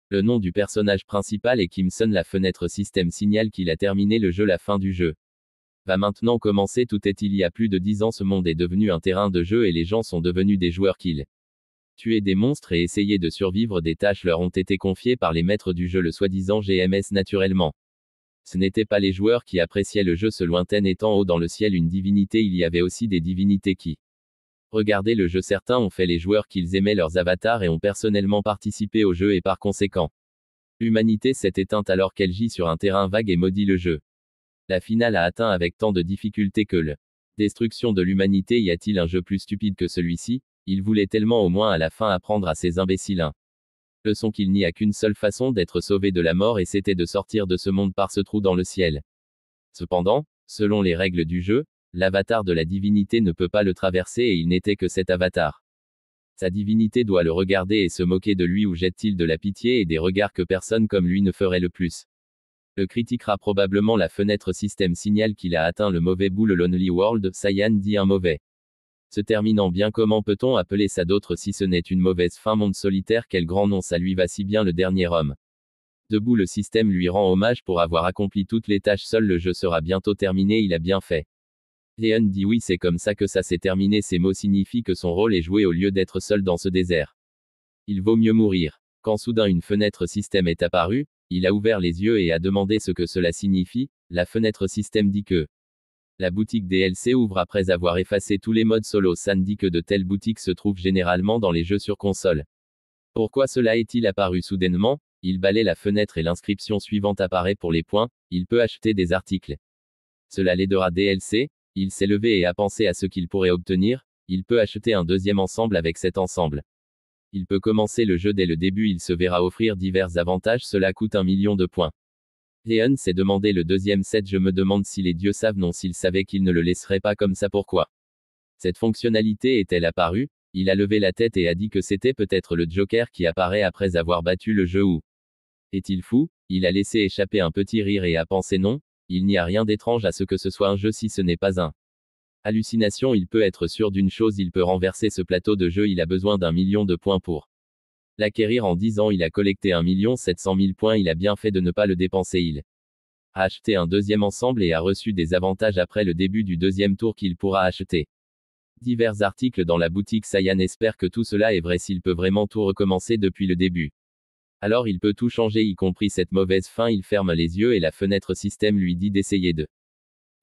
Le nom du personnage principal est Kimson. La fenêtre système signale qu'il a terminé le jeu. La fin du jeu va maintenant commencer. Tout est il y a plus de 10 ans. Ce monde est devenu un terrain de jeu et les gens sont devenus des joueurs qu'ils tuer des monstres et essayer de survivre. Des tâches leur ont été confiées par les maîtres du jeu, le soi-disant GMS. Naturellement, ce n'étaient pas les joueurs qui appréciaient le jeu. Ce lointain étant haut dans le ciel une divinité, il y avait aussi des divinités qui regardaient le jeu. Certains ont fait les joueurs qu'ils aimaient leurs avatars et ont personnellement participé au jeu et par conséquent, l'humanité s'est éteinte alors qu'elle gît sur un terrain vague et maudit le jeu. La finale a atteint avec tant de difficulté que la destruction de l'humanité. Y a-t-il un jeu plus stupide que celui-ci? Il voulait tellement au moins à la fin apprendre à ces imbéciles leçon qu'il n'y a qu'une seule façon d'être sauvé de la mort et c'était de sortir de ce monde par ce trou dans le ciel. Cependant, selon les règles du jeu, l'avatar de la divinité ne peut pas le traverser et il n'était que cet avatar. Sa divinité doit le regarder et se moquer de lui ou jette-t-il de la pitié et des regards que personne comme lui ne ferait le plus. Le critiquera probablement. La fenêtre système signale qu'il a atteint le mauvais bout. Le Lonely World, Cyan dit un mauvais se terminant bien. Comment peut-on appeler ça d'autre si ce n'est une mauvaise fin? Monde solitaire, quel grand nom, ça lui va si bien. Le dernier homme debout, le système lui rend hommage pour avoir accompli toutes les tâches seul. Le jeu sera bientôt terminé, il a bien fait. Leon dit oui, c'est comme ça que ça s'est terminé. Ces mots signifient que son rôle est joué au lieu d'être seul dans ce désert. Il vaut mieux mourir. Quand soudain une fenêtre système est apparue, il a ouvert les yeux et a demandé ce que cela signifie. La fenêtre système dit que la boutique DLC ouvre après avoir effacé tous les modes solo. San dit que de telles boutiques se trouvent généralement dans les jeux sur console. Pourquoi cela est-il apparu soudainement? Il balaie la fenêtre et l'inscription suivante apparaît pour les points. Il peut acheter des articles. Cela l'aidera DLC. Il s'est levé et a pensé à ce qu'il pourrait obtenir. Il peut acheter un deuxième ensemble avec cet ensemble. Il peut commencer le jeu dès le début. Il se verra offrir divers avantages. Cela coûte 1 million de points. Leon s'est demandé le deuxième set. Je me demande si les dieux savent. Non, s'ils savaient qu'ils ne le laisseraient pas comme ça. Pourquoi cette fonctionnalité est-elle apparue? Il a levé la tête et a dit que c'était peut-être le Joker qui apparaît après avoir battu le jeu. Ou est-il fou? Il a laissé échapper un petit rire et a pensé non, il n'y a rien d'étrange à ce que ce soit un jeu si ce n'est pas un hallucination. Il peut être sûr d'une chose, il peut renverser ce plateau de jeu. Il a besoin d'1 million de points pour l'acquérir. En 10 ans il a collecté 1 700 000 points. Il a bien fait de ne pas le dépenser. Il a acheté un deuxième ensemble et a reçu des avantages après le début du deuxième tour qu'il pourra acheter divers articles dans la boutique. Cyan espère que tout cela est vrai. S'il peut vraiment tout recommencer depuis le début, alors il peut tout changer, y compris cette mauvaise fin. Il ferme les yeux et la fenêtre système lui dit d'essayer de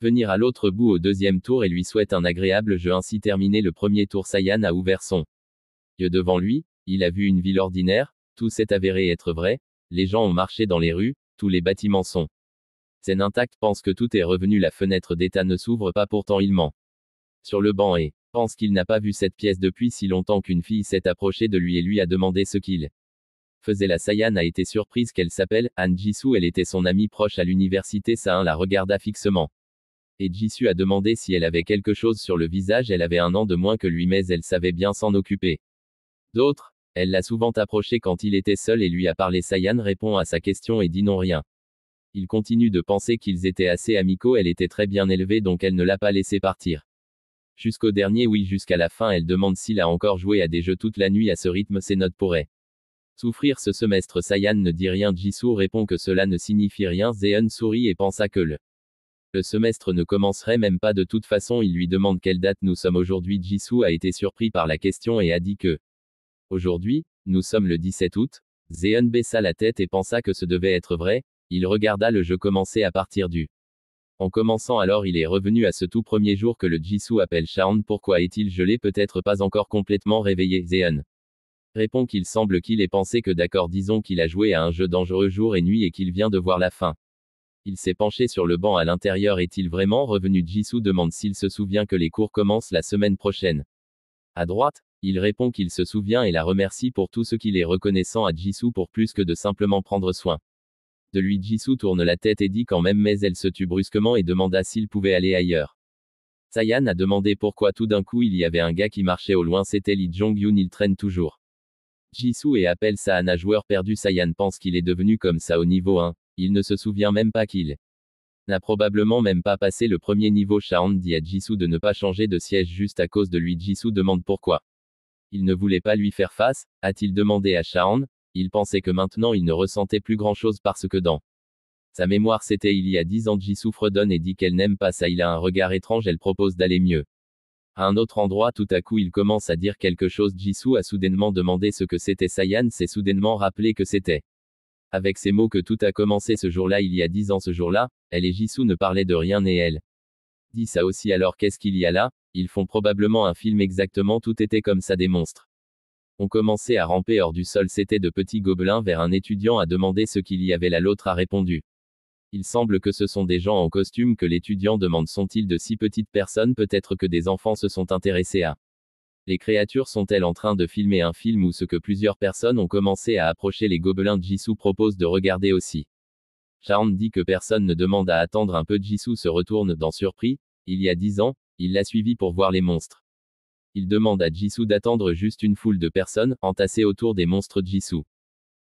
venir à l'autre bout au deuxième tour et lui souhaite un agréable jeu. Ainsi terminé le premier tour, Cyan a ouvert son yeux devant lui. Il a vu une ville ordinaire. Tout s'est avéré être vrai. Les gens ont marché dans les rues. Tous les bâtiments sont sains intacts. Pense que tout est revenu. La fenêtre d'état ne s'ouvre pas. Pourtant il ment sur le banc et pense qu'il n'a pas vu cette pièce depuis si longtemps qu'une fille s'est approchée de lui et lui a demandé ce qu'il faisait. La Cyan a été surprise. Qu'elle s'appelle Han Jisoo. Elle était son amie proche à l'université. Cyan la regarda fixement. Et Jisoo a demandé si elle avait quelque chose sur le visage. Elle avait 1 an de moins que lui mais elle savait bien s'en occuper. D'autres, elle l'a souvent approché quand il était seul et lui a parlé. Cyan répond à sa question et dit non, rien. Il continue de penser qu'ils étaient assez amicaux. Elle était très bien élevée donc elle ne l'a pas laissé partir. Jusqu'au dernier oui, jusqu'à la fin. Elle demande s'il a encore joué à des jeux toute la nuit à ce rythme. Ses notes pourraient souffrir ce semestre. Cyan ne dit rien. Jisoo répond que cela ne signifie rien. Zeon sourit et pensa que le semestre ne commencerait même pas de toute façon. Il lui demande quelle date nous sommes aujourd'hui. Jisoo a été surpris par la question et a dit que aujourd'hui, nous sommes le 17 août. Zeon baissa la tête et pensa que ce devait être vrai. Il regarda le jeu commencer à partir du en commençant. Alors il est revenu à ce tout premier jour que le Jisoo appelle Shaon. Pourquoi est-il gelé? Peut-être pas encore complètement réveillé. Zeon répond qu'il semble qu'il ait pensé que d'accord, disons qu'il a joué à un jeu dangereux jour et nuit et qu'il vient de voir la fin. Il s'est penché sur le banc à l'intérieur. Est-il vraiment revenu? Jisoo demande s'il se souvient que les cours commencent la semaine prochaine. À droite, il répond qu'il se souvient et la remercie pour tout ce qu'il est reconnaissant à Jisoo pour plus que de simplement prendre soin de lui. Jisoo tourne la tête et dit quand même mais elle se tut brusquement et demanda s'il pouvait aller ailleurs. Cyan a demandé pourquoi tout d'un coup il y avait un gars qui marchait au loin. C'était Lee Jong-yoon. Il traîne toujours Jisoo et appelle ça un joueur perdu. Cyan pense qu'il est devenu comme ça au niveau 1. Il ne se souvient même pas qu'il n'a probablement même pas passé le premier niveau. Shaon dit à Jisoo de ne pas changer de siège juste à cause de lui. Jisoo demande pourquoi il ne voulait pas lui faire face. A-t-il demandé à Shaon? il pensait que maintenant il ne ressentait plus grand-chose parce que dans sa mémoire c'était il y a 10 ans. Jisoo fredonne et dit qu'elle n'aime pas ça. Il a un regard étrange, elle propose d'aller mieux. À un autre endroit tout à coup il commence à dire quelque chose. Jisoo a soudainement demandé ce que c'était. Sayan s'est soudainement rappelé que c'était avec ces mots que tout a commencé ce jour-là il y a 10 ans. Ce jour-là, elle et Jisoo ne parlaient de rien et elle dit ça aussi. Alors qu'est-ce qu'il y a là? Ils font probablement un film. Exactement, tout était comme ça. Des monstres ont commencé à ramper hors du sol. C'étaient de petits gobelins. Vers un étudiant a demandé ce qu'il y avait là. L'autre a répondu. Il semble que ce sont des gens en costume. Que l'étudiant demande. Sont-ils de si petites personnes? Peut-être que des enfants se sont intéressés à les créatures. Sont-elles en train de filmer un film ou ce que plusieurs personnes ont commencé à approcher les gobelins? Jisoo propose de regarder aussi. Sharon dit que personne ne demande à attendre un peu. Jisoo se retourne dans surpris. Il y a 10 ans, il l'a suivi pour voir les monstres. Il demande à Jisoo d'attendre. Juste une foule de personnes, entassées autour des monstres. Jisoo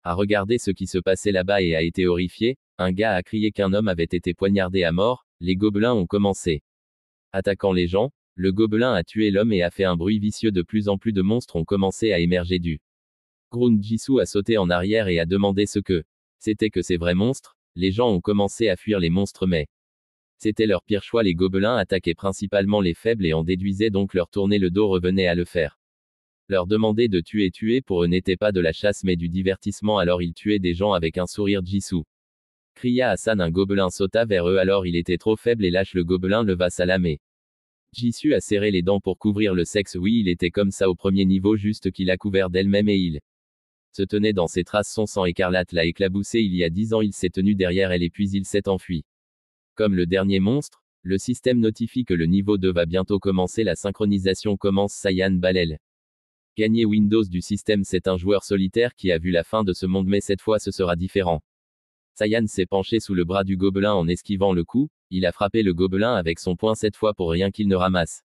a regardé ce qui se passait là-bas et a été horrifié. Un gars a crié qu'un homme avait été poignardé à mort. Les gobelins ont commencé attaquant les gens. Le gobelin a tué l'homme et a fait un bruit vicieux. De plus en plus de monstres ont commencé à émerger du ground. Jisoo a sauté en arrière et a demandé ce que c'était. Que ces vrais monstres? Les gens ont commencé à fuir les monstres mais c'était leur pire choix. Les gobelins attaquaient principalement les faibles et en déduisaient donc leur tourner le dos revenait à le faire. Leur demander de tuer pour eux n'était pas de la chasse mais du divertissement. Alors ils tuaient des gens avec un sourire. Jisoo cria Hassan. Un gobelin sauta vers eux. Alors il était trop faible et lâche. Le gobelin leva sa lame et Jisoo a serré les dents pour couvrir le sexe. Oui, il était comme ça au premier niveau, juste qu'il a couvert d'elle-même et il se tenait dans ses traces. Son sang écarlate l'a éclaboussé. Il y a 10 ans il s'est tenu derrière elle et puis il s'est enfui. Comme le dernier monstre, le système notifie que le niveau 2 va bientôt commencer. La synchronisation commence. Sayan Balel gagné Windows du système. C'est un joueur solitaire qui a vu la fin de ce monde mais cette fois ce sera différent. Sayan s'est penché sous le bras du gobelin en esquivant le coup. Il a frappé le gobelin avec son poing cette fois pour rien qu'il ne ramasse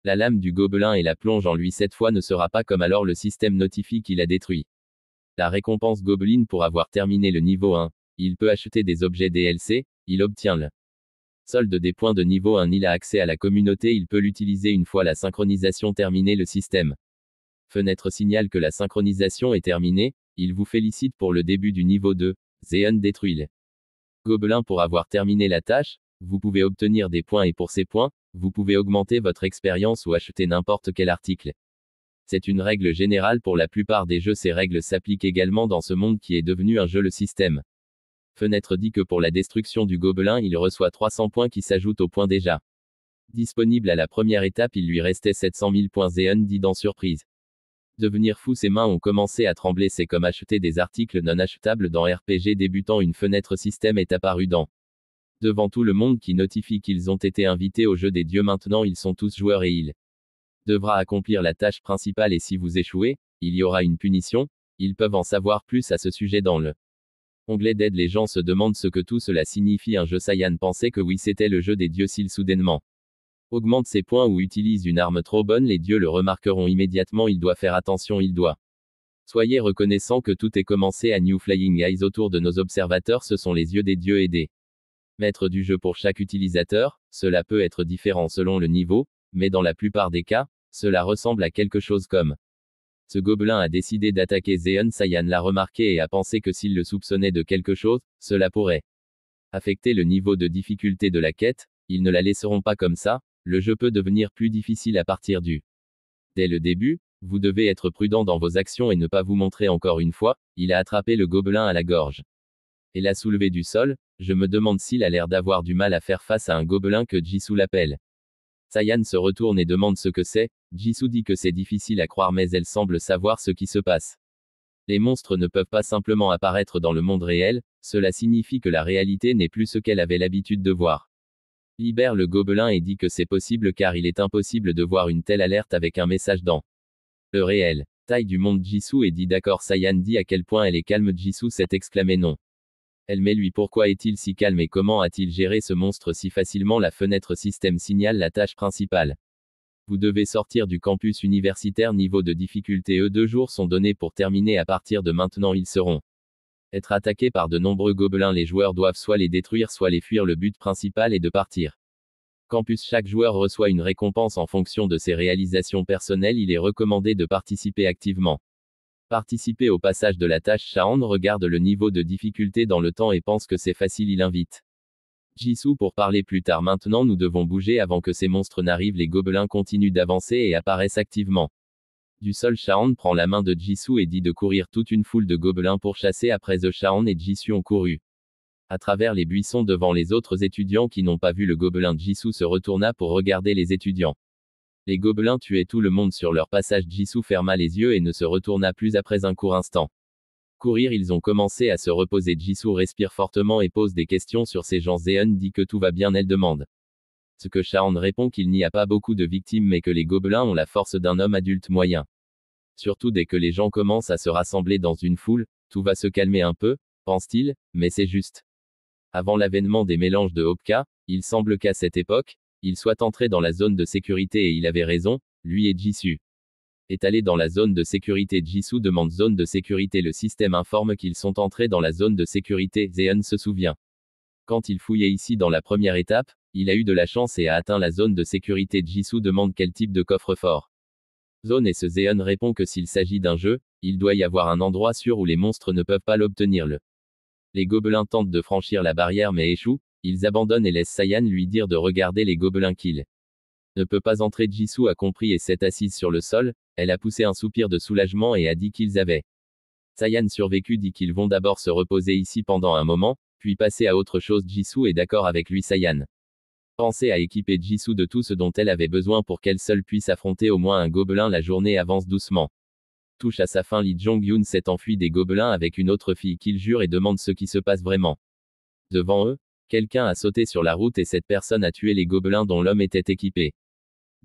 la lame du gobelin et la plonge en lui. Cette fois ne sera pas comme alors. Le système notifie qu'il a détruit la récompense Goblin pour avoir terminé le niveau 1. Il peut acheter des objets DLC. Il obtient le solde des points de niveau 1. Il a accès à la communauté. Il peut l'utiliser une fois la synchronisation terminée. Le système fenêtre signale que la synchronisation est terminée. Il vous félicite pour le début du niveau 2. Zeon détruit le gobelin pour avoir terminé la tâche. Vous pouvez obtenir des points et pour ces points, vous pouvez augmenter votre expérience ou acheter n'importe quel article. C'est une règle générale pour la plupart des jeux. Ces règles s'appliquent également dans ce monde qui est devenu un jeu. Le système fenêtre dit que pour la destruction du gobelin il reçoit 300 points qui s'ajoutent aux points déjà disponibles à la première étape. Il lui restait 700 000 points. Zeon dit dans surprise. Devenir fou, ses mains ont commencé à trembler. C'est comme acheter des articles non achetables dans RPG débutant. Une fenêtre système est apparue devant tout le monde qui notifie qu'ils ont été invités au jeu des dieux. Maintenant ils sont tous joueurs et il devra accomplir la tâche principale et si vous échouez, il y aura une punition. Ils peuvent en savoir plus à ce sujet dans le onglet d'aide. Les gens se demandent ce que tout cela signifie. Un jeu. Sayan pensait que oui c'était le jeu des dieux. S'il soudainement augmente ses points ou utilise une arme trop bonne, les dieux le remarqueront immédiatement. Il doit faire attention. Il doit soyez reconnaissant que tout est commencé à New Flying Eyes autour de nos observateurs. Ce sont les yeux des dieux et des maîtres du jeu pour chaque utilisateur. Cela peut être différent selon le niveau, mais dans la plupart des cas, cela ressemble à quelque chose comme ce gobelin a décidé d'attaquer Zeon. Sayan l'a remarqué et a pensé que s'il le soupçonnait de quelque chose, cela pourrait affecter le niveau de difficulté de la quête. Ils ne la laisseront pas comme ça. Le jeu peut devenir plus difficile à partir dès le début. Vous devez être prudent dans vos actions et ne pas vous montrer. Encore une fois, il a attrapé le gobelin à la gorge et l'a soulevé du sol. Je me demande s'il a l'air d'avoir du mal à faire face à un gobelin que Jisoo l'appelle. Sayan se retourne et demande ce que c'est. Jisoo dit que c'est difficile à croire mais elle semble savoir ce qui se passe. Les monstres ne peuvent pas simplement apparaître dans le monde réel. Cela signifie que la réalité n'est plus ce qu'elle avait l'habitude de voir. Libère le gobelin et dit que c'est possible car il est impossible de voir une telle alerte avec un message dans le réel. Taille du monde Jisoo et dit d'accord. Sayan dit à quel point elle est calme. Jisoo s'est exclamé non. Elle mais lui pourquoi est-il si calme et comment a-t-il géré ce monstre si facilement? La fenêtre système signale la tâche principale. Vous devez sortir du campus universitaire. Niveau de difficulté E. 2 jours sont donnés pour terminer. À partir de maintenant ils seront être attaqués par de nombreux gobelins. Les joueurs doivent soit les détruire soit les fuir. Le but principal est de partir. Campus. Chaque joueur reçoit une récompense en fonction de ses réalisations personnelles. Il est recommandé de participer activement Participer au passage de la tâche. Sharon regarde le niveau de difficulté dans le temps et pense que c'est facile. Il invite Jisoo pour parler plus tard. Maintenant nous devons bouger avant que ces monstres n'arrivent. Les gobelins continuent d'avancer et apparaissent activement. Du sol, Sharon prend la main de Jisoo et dit de courir. Toute une foule de gobelins pour chasser après eux. Sharon et Jisoo ont couru à travers les buissons devant les autres étudiants qui n'ont pas vu le gobelin. Jisoo se retourna pour regarder les étudiants. Les gobelins tuaient tout le monde sur leur passage. Jisoo ferma les yeux et ne se retourna plus après un court instant. Courir, ils ont commencé à se reposer. Jisoo respire fortement et pose des questions sur ces gens. Zeon dit que tout va bien. Elle demande ce que Sharon répond qu'il n'y a pas beaucoup de victimes mais que les gobelins ont la force d'un homme adulte moyen. Surtout dès que les gens commencent à se rassembler dans une foule, tout va se calmer un peu, pense-t-il, mais c'est juste. Avant l'avènement des mélanges de Hopka, il semble qu'à cette époque, il soit entré dans la zone de sécurité et il avait raison, lui et Jisoo. Est allé dans la zone de sécurité. Jisoo demande zone de sécurité. Le système informe qu'ils sont entrés dans la zone de sécurité. Zeon se souvient. Quand il fouillait ici dans la première étape, il a eu de la chance et a atteint la zone de sécurité. Jisoo demande quel type de coffre-fort. Zone et Zeon répond que s'il s'agit d'un jeu, il doit y avoir un endroit sûr où les monstres ne peuvent pas l'obtenir. Les gobelins tentent de franchir la barrière mais échouent, ils abandonnent et laissent Sayan lui dire de regarder les gobelins qu'il ne peut pas entrer. Jisoo a compris et s'est assise sur le sol, elle a poussé un soupir de soulagement et a dit qu'ils avaient Sayan survécu. Dit qu'ils vont d'abord se reposer ici pendant un moment, puis passer à autre chose. Jisoo est d'accord avec lui. Sayan pensait à équiper Jisoo de tout ce dont elle avait besoin pour qu'elle seule puisse affronter au moins un gobelin. La journée avance doucement. Touche à sa fin. Lee Jong-hyun s'est enfui des gobelins avec une autre fille qu'il jure et demande ce qui se passe vraiment. Devant eux, quelqu'un a sauté sur la route et cette personne a tué les gobelins dont l'homme était équipé.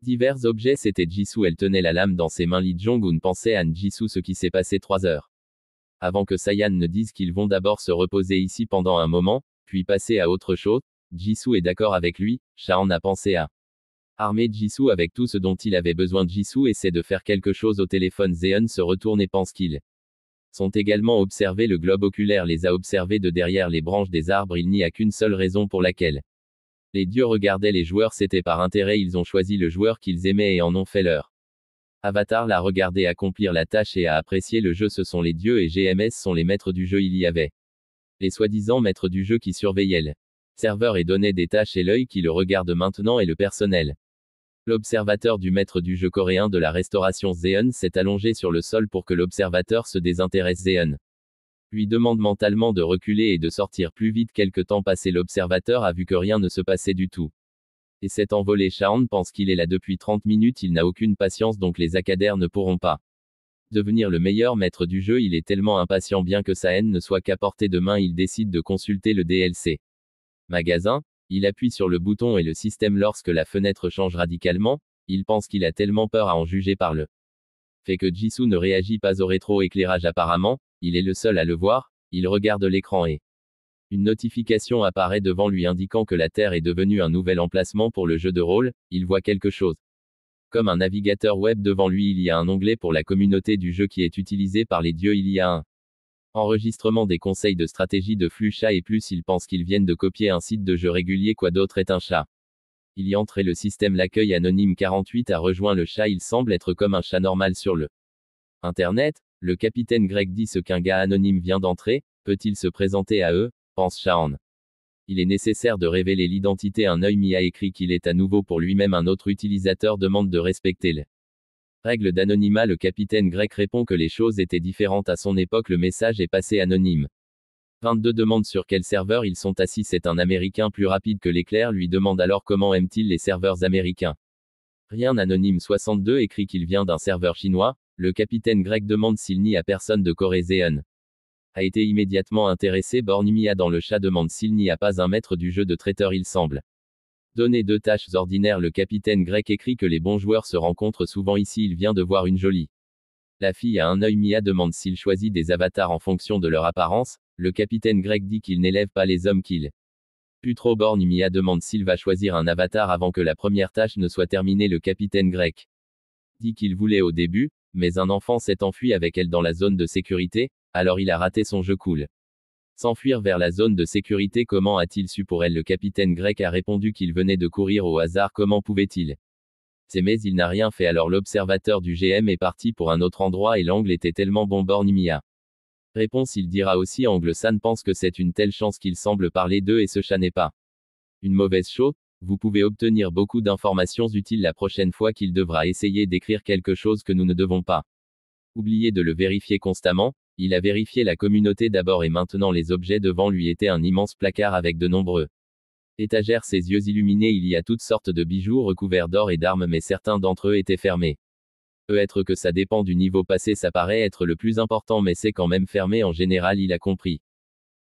Divers objets. C'était Jisoo. Elle tenait la lame dans ses mains. Lee Jong-hyun pensait à Jisoo. Ce qui s'est passé 3 heures avant que Sayan ne dise qu'ils vont d'abord se reposer ici pendant un moment, puis passer à autre chose. Jisoo est d'accord avec lui. Sharon a pensé à armer Jisoo avec tout ce dont il avait besoin. Jisoo essaie de faire quelque chose au téléphone. Zeon se retourne et pense qu'ils sont également observés. Le globe oculaire les a observés de derrière les branches des arbres. Il n'y a qu'une seule raison pour laquelle les dieux regardaient les joueurs. C'était par intérêt. Ils ont choisi le joueur qu'ils aimaient et en ont fait leur avatar. L'a regardé accomplir la tâche et a apprécié le jeu. Ce sont les dieux et GMS sont les maîtres du jeu. Il y avait les soi-disant maîtres du jeu qui surveillaient le serveur et donnaient des tâches et l'œil qui le regarde maintenant est le personnel. L'observateur du maître du jeu coréen de la restauration Zeon s'est allongé sur le sol pour que l'observateur se désintéresse. Zeon lui demande mentalement de reculer et de sortir plus vite. Quelque temps passé, l'observateur a vu que rien ne se passait du tout et s'est envolé. Sharon pense qu'il est là depuis 30 minutes. Il n'a aucune patience donc les accadaires ne pourront pas devenir le meilleur maître du jeu. Il est tellement impatient bien que sa haine ne soit qu'à portée de main. Il décide de consulter le DLC magasin. Il appuie sur le bouton et le système lorsque la fenêtre change radicalement. Il pense qu'il a tellement peur à en juger par le fait que Jisoo ne réagit pas au rétro-éclairage. Apparemment, il est le seul à le voir. Il regarde l'écran et une notification apparaît devant lui indiquant que la Terre est devenue un nouvel emplacement pour le jeu de rôle. Il voit quelque chose comme un navigateur web devant lui. Il y a un onglet pour la communauté du jeu qui est utilisé par les dieux. Il y a un enregistrement des conseils de stratégie de flux chat et plus. Il pense qu'ils viennent de copier un site de jeu régulier. Quoi d'autre est un chat? Il y entre et le système. L'accueil anonyme 48 a rejoint le chat. Il semble être comme un chat normal sur le Internet. Le capitaine Greg dit ce qu'un gars anonyme vient d'entrer. Peut-il se présenter à eux? Pense Sharon. Il est nécessaire de révéler l'identité. Un œil mis a écrit qu'il est à nouveau pour lui-même. Un autre utilisateur demande de respecter les règles d'anonymat. Le capitaine Greg répond que les choses étaient différentes à son époque. Le message est passé anonyme. 22 demande sur quel serveur ils sont assis. C'est un américain plus rapide que l'éclair. Lui demande alors comment aime-t-il les serveurs américains. Rien. Anonyme 62 écrit qu'il vient d'un serveur chinois. Le capitaine Greg demande s'il n'y a personne de Corée. Zeon a été immédiatement intéressé. Bornimia dans le chat demande s'il n'y a pas un maître du jeu de traiteur. Il semble donner 2 tâches ordinaires. Le capitaine Grec écrit que les bons joueurs se rencontrent souvent ici. Il vient de voir une jolie la fille a un œil. Mia demande s'il choisit des avatars en fonction de leur apparence. Le capitaine Grec dit qu'il n'élève pas les hommes qu'il pue trop. Mia demande s'il va choisir un avatar avant que la première tâche ne soit terminée. Le capitaine Grec dit qu'il voulait au début, mais un enfant s'est enfui avec elle dans la zone de sécurité, alors il a raté son jeu cool. S'enfuir vers la zone de sécurité. Comment a-t-il su pour elle? Le capitaine Grec a répondu qu'il venait de courir au hasard. Comment pouvait-il Mais il n'a rien fait alors l'observateur du GM est parti pour un autre endroit et l'angle était tellement bon Bornimia. Réponse il dira aussi Angle-san pense que c'est une telle chance qu'il semble parler d'eux et ce chat n'est pas une mauvaise chose, vous pouvez obtenir beaucoup d'informations utiles la prochaine fois qu'il devra essayer d'écrire quelque chose que nous ne devons pas oublier de le vérifier constamment. Il a vérifié la communauté d'abord et maintenant les objets devant lui étaient un immense placard avec de nombreux étagères, ses yeux illuminés, il y a toutes sortes de bijoux recouverts d'or et d'armes mais certains d'entre eux étaient fermés. Peut-être que ça dépend du niveau passé, ça paraît être le plus important mais c'est quand même fermé en général, il a compris.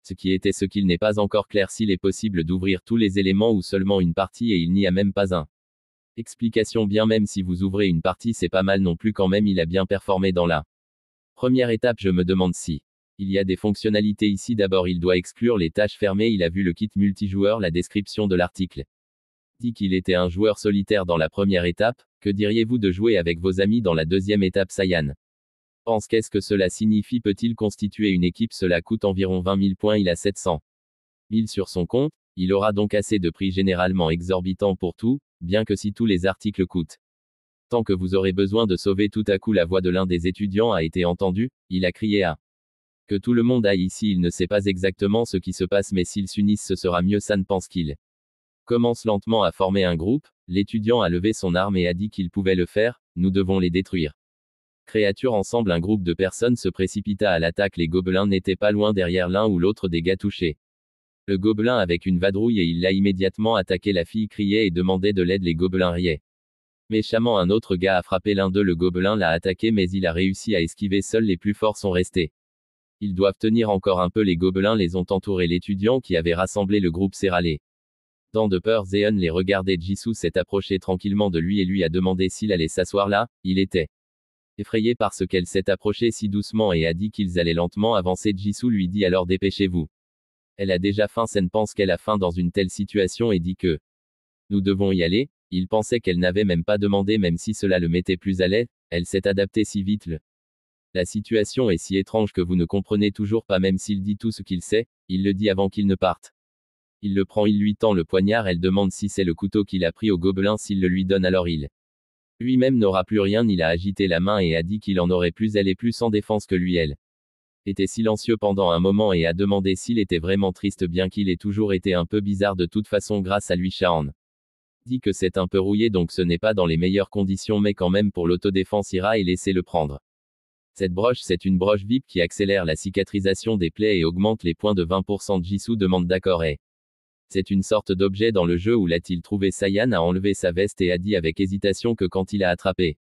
Ce qu'il n'est pas encore clair s'il est possible d'ouvrir tous les éléments ou seulement une partie et il n'y a même pas un. Explication bien même si vous ouvrez une partie c'est pas mal non plus quand même il a bien performé dans la première étape je me demande si il y a des fonctionnalités ici d'abord il doit exclure les tâches fermées il a vu le kit multijoueur la description de l'article dit qu'il était un joueur solitaire dans la première étape, que diriez-vous de jouer avec vos amis dans la deuxième étape Saiyan pense qu'est-ce que cela signifie peut-il constituer une équipe cela coûte environ 20 000 points il a 700 000 sur son compte, il aura donc assez de prix généralement exorbitant pour tout, bien que si tous les articles coûtent. Tant que vous aurez besoin de sauver tout à coup la voix de l'un des étudiants a été entendue, il a crié à que tout le monde aille ici il ne sait pas exactement ce qui se passe mais s'ils s'unissent ce sera mieux San pense qu'il commence lentement à former un groupe, l'étudiant a levé son arme et a dit qu'il pouvait le faire, nous devons les détruire. Créatures ensemble un groupe de personnes se précipita à l'attaque les gobelins n'étaient pas loin derrière l'un ou l'autre des gars touchés. Le gobelin avec une vadrouille et il l'a immédiatement attaqué la fille criait et demandait de l'aide les gobelins riaient. Méchamment un autre gars a frappé l'un d'eux le gobelin l'a attaqué mais il a réussi à esquiver seuls les plus forts sont restés. Ils doivent tenir encore un peu les gobelins les ont entourés l'étudiant qui avait rassemblé le groupe s'est râlé. Dans de peur Zeon les regardait Jisoo s'est approché tranquillement de lui et lui a demandé s'il allait s'asseoir là, il était effrayé parce qu'elle s'est approchée si doucement et a dit qu'ils allaient lentement avancer Jisoo lui dit alors dépêchez-vous. Elle a déjà faim Sen pense qu'elle a faim dans une telle situation et dit que nous devons y aller, il pensait qu'elle n'avait même pas demandé même si cela le mettait plus à l'aise, elle s'est adaptée si vite la situation est si étrange que vous ne comprenez toujours pas même s'il dit tout ce qu'il sait, il le dit avant qu'il ne parte. Il le prend il lui tend le poignard elle demande si c'est le couteau qu'il a pris au gobelin s'il le lui donne alors il lui-même n'aura plus rien il a agité la main et a dit qu'il en aurait plus elle est plus sans défense que lui elle était silencieux pendant un moment et a demandé s'il était vraiment triste bien qu'il ait toujours été un peu bizarre de toute façon grâce à lui Shaon dit que c'est un peu rouillé donc ce n'est pas dans les meilleures conditions mais quand même pour l'autodéfense ira et laissez-le prendre. Cette broche c'est une broche VIP qui accélère la cicatrisation des plaies et augmente les points de 20% Jisoo demande d'accord et c'est une sorte d'objet dans le jeu où l'a-t-il trouvé Saiyan a enlevé sa veste et a dit avec hésitation que quand il a attrapé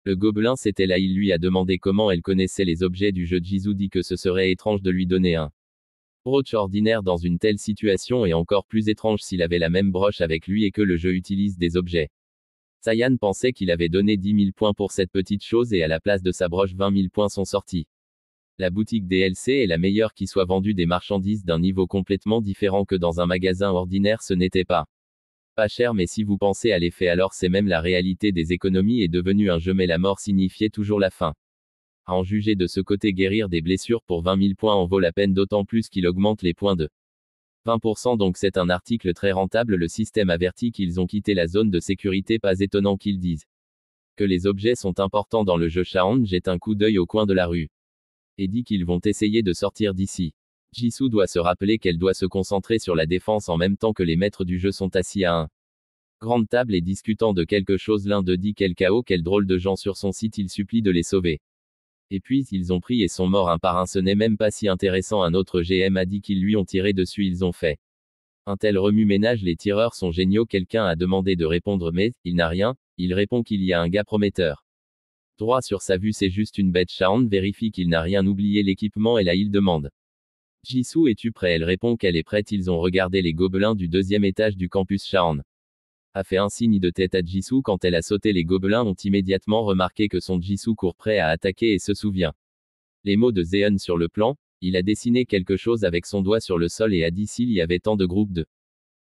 le gobelin c'était là il lui a demandé comment elle connaissait les objets du jeu Jisoo dit que ce serait étrange de lui donner un broche ordinaire dans une telle situation et encore plus étrange s'il avait la même broche avec lui et que le jeu utilise des objets. Saiyan pensait qu'il avait donné 10 000 points pour cette petite chose et à la place de sa broche 20 000 points sont sortis. La boutique DLC est la meilleure qui soit vendue des marchandises d'un niveau complètement différent que dans un magasin ordinaire ce n'était pas cher mais si vous pensez à l'effet alors c'est même la réalité des économies est devenue un jeu mais la mort signifiait toujours la fin. À en juger de ce côté guérir des blessures pour 20 000 points en vaut la peine d'autant plus qu'il augmente les points de 20% donc c'est un article très rentable le système avertit qu'ils ont quitté la zone de sécurité pas étonnant qu'ils disent que les objets sont importants dans le jeu Shaon jette un coup d'œil au coin de la rue et dit qu'ils vont essayer de sortir d'ici. Jisoo doit se rappeler qu'elle doit se concentrer sur la défense en même temps que les maîtres du jeu sont assis à un grande table et discutant de quelque chose l'un d'eux dit quel chaos quel drôle de gens sur son site il supplie de les sauver. Et puis ils ont pris et sont morts un par un ce n'est même pas si intéressant un autre GM a dit qu'ils lui ont tiré dessus ils ont fait un tel remue-ménage les tireurs sont géniaux quelqu'un a demandé de répondre mais, il n'a rien, il répond qu'il y a un gars prometteur. Droit sur sa vue c'est juste une bête Shaon vérifie qu'il n'a rien oublié l'équipement et là il demande. Jisoo es-tu prêt elle répond qu'elle est prête ils ont regardé les gobelins du deuxième étage du campus Shaon. A fait un signe de tête à Jisoo quand elle a sauté les gobelins ont immédiatement remarqué que son Jisoo court prêt à attaquer et se souvient. Les mots de Zeon sur le plan, il a dessiné quelque chose avec son doigt sur le sol et a dit s'il y avait tant de groupes de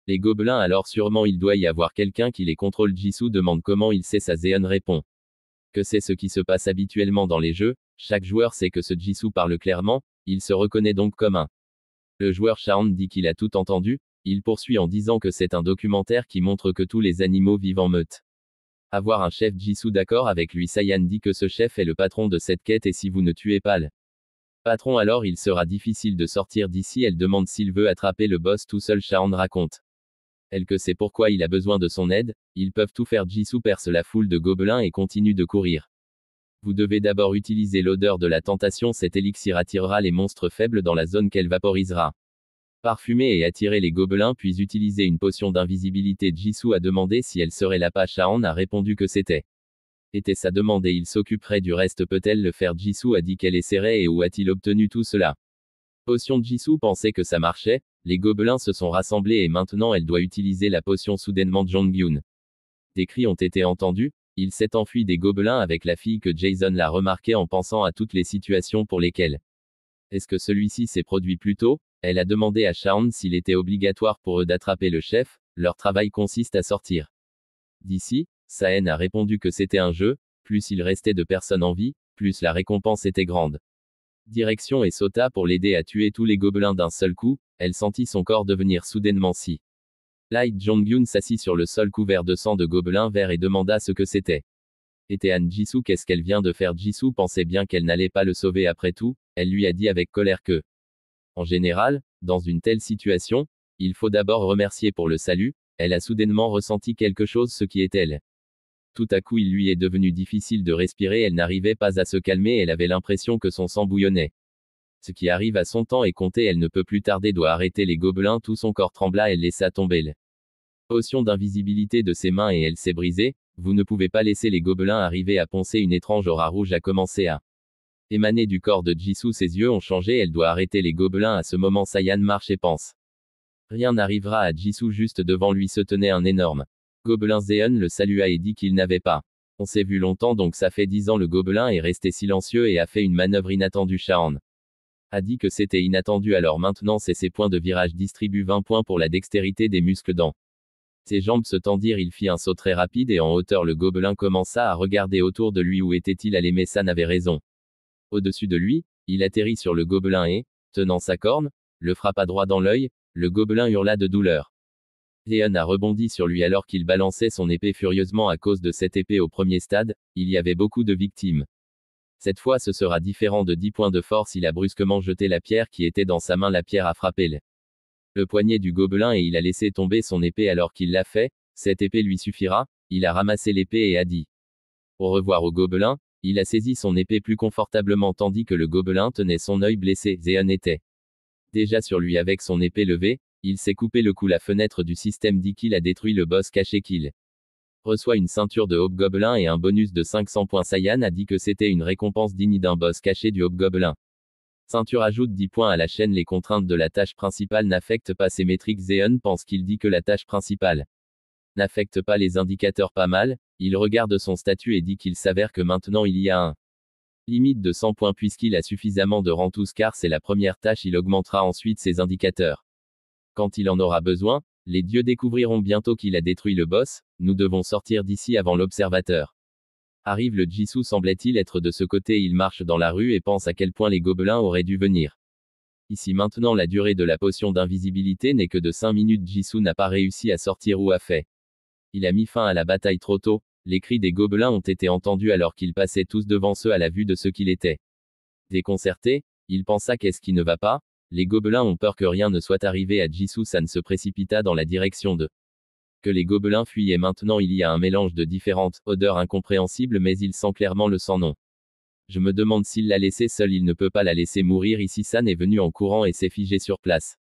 les gobelins alors sûrement il doit y avoir quelqu'un qui les contrôle Jisoo demande comment il sait ça Zeon répond que c'est ce qui se passe habituellement dans les jeux, chaque joueur sait que ce Jisoo parle clairement, il se reconnaît donc comme un. Le joueur Shaon dit qu'il a tout entendu, il poursuit en disant que c'est un documentaire qui montre que tous les animaux vivent en meute. Avoir un chef Jisoo d'accord avec lui. Saiyan dit que ce chef est le patron de cette quête et si vous ne tuez pas le patron alors il sera difficile de sortir d'ici. Elle demande s'il veut attraper le boss tout seul. Shaon raconte elle que c'est pourquoi il a besoin de son aide. Ils peuvent tout faire. Jisoo perce la foule de gobelins et continue de courir. Vous devez d'abord utiliser l'odeur de la tentation. Cet élixir attirera les monstres faibles dans la zone qu'elle vaporisera. Parfumer et attirer les gobelins puis utiliser une potion d'invisibilité. Jisoo a demandé si elle serait là. Shaon a répondu que c'était sa demande et il s'occuperait du reste. Peut-elle le faire? Jisoo a dit qu'elle essaierait. Et où a-t-il obtenu tout cela? Potion. Jisoo pensait que ça marchait. Les gobelins se sont rassemblés et maintenant elle doit utiliser la potion. Soudainement Jonghyun. Des cris ont été entendus. Il s'est enfui des gobelins avec la fille que Jason l'a remarqué en pensant à toutes les situations pour lesquelles est-ce que celui-ci s'est produit plus tôt. Elle a demandé à Shaon s'il était obligatoire pour eux d'attraper le chef. Leur travail consiste à sortir d'ici. Saen a répondu que c'était un jeu. Plus il restait de personnes en vie, plus la récompense était grande. Direction et sauta pour l'aider à tuer tous les gobelins d'un seul coup. Elle sentit son corps devenir soudainement si light. Jonghyun s'assit sur le sol couvert de sang de gobelins verts et demanda ce que c'était. Était Han Jisoo? Qu'est-ce qu'elle vient de faire? Jisoo pensait bien qu'elle n'allait pas le sauver après tout. Elle lui a dit avec colère que en général, dans une telle situation, il faut d'abord remercier pour le salut. Elle a soudainement ressenti quelque chose. Ce qui est elle. Tout à coup il lui est devenu difficile de respirer. Elle n'arrivait pas à se calmer. Elle avait l'impression que son sang bouillonnait. Ce qui arrive à son temps est compté. Elle ne peut plus tarder. Doit arrêter les gobelins. Tout son corps trembla. Elle laissa tomber la potion d'invisibilité de ses mains et elle s'est brisée. Vous ne pouvez pas laisser les gobelins arriver à poncer. Une étrange aura rouge a commencé à émaner du corps de Jisoo. Ses yeux ont changé. Elle doit arrêter les gobelins. À ce moment Saiyan marche et pense. Rien n'arrivera à Jisoo. Juste devant lui se tenait un énorme gobelin. Zeon le salua et dit qu'il n'avait pas. On s'est vu longtemps donc ça fait 10 ans. Le gobelin est resté silencieux et a fait une manœuvre inattendue. Shaon a dit que c'était inattendu alors maintenant c'est ses points de virage. Distribue 20 points pour la dextérité des muscles dans ses jambes se tendirent. Il fit un saut très rapide et en hauteur. Le gobelin commença à regarder autour de lui. Où était-il allé? Mais San avait raison. Au-dessus de lui, il atterrit sur le gobelin et, tenant sa corne, le frappa droit dans l'œil. Le gobelin hurla de douleur. Zeon a rebondi sur lui alors qu'il balançait son épée furieusement. À cause de cette épée au premier stade, il y avait beaucoup de victimes. Cette fois ce sera différent. De 10 points de force il a brusquement jeté la pierre qui était dans sa main. La pierre a frappé le poignet du gobelin et il a laissé tomber son épée alors qu'il l'a fait. Cette épée lui suffira. Il a ramassé l'épée et a dit au revoir au gobelin. Il a saisi son épée plus confortablement tandis que le gobelin tenait son œil blessé. Zeon était déjà sur lui avec son épée levée. Il s'est coupé le cou. La fenêtre du système dit qu'il a détruit le boss caché. Qu'il reçoit une ceinture de hobgoblin et un bonus de 500 points. Saiyan a dit que c'était une récompense digne d'un boss caché du hobgoblin. Ceinture ajoute 10 points à la chaîne. Les contraintes de la tâche principale n'affectent pas ses métriques. Zeon pense qu'il dit que la tâche principale n'affecte pas les indicateurs. Pas mal. Il regarde son statut et dit qu'il s'avère que maintenant il y a un limite de 100 points puisqu'il a suffisamment de rang tous car c'est la première tâche. Il augmentera ensuite ses indicateurs quand il en aura besoin. Les dieux découvriront bientôt qu'il a détruit le boss. Nous devons sortir d'ici avant l'observateur. Arrive le Jisoo. Semblait-il être de ce côté? Il marche dans la rue et pense à quel point les gobelins auraient dû venir ici. Maintenant la durée de la potion d'invisibilité n'est que de 5 minutes. Jisoo n'a pas réussi à sortir ou a fait. Il a mis fin à la bataille trop tôt. Les cris des gobelins ont été entendus alors qu'ils passaient tous devant eux à la vue de ce qu'il était. Déconcerté, il pensa qu'est-ce qui ne va pas? Les gobelins ont peur que rien ne soit arrivé à Jisoo. San se précipita dans la direction de que les gobelins fuyaient. Maintenant il y a un mélange de différentes odeurs incompréhensibles mais il sent clairement le sang. Non. Je me demande s'il l'a laissé seul. Il ne peut pas la laisser mourir ici. San est venu en courant et s'est figé sur place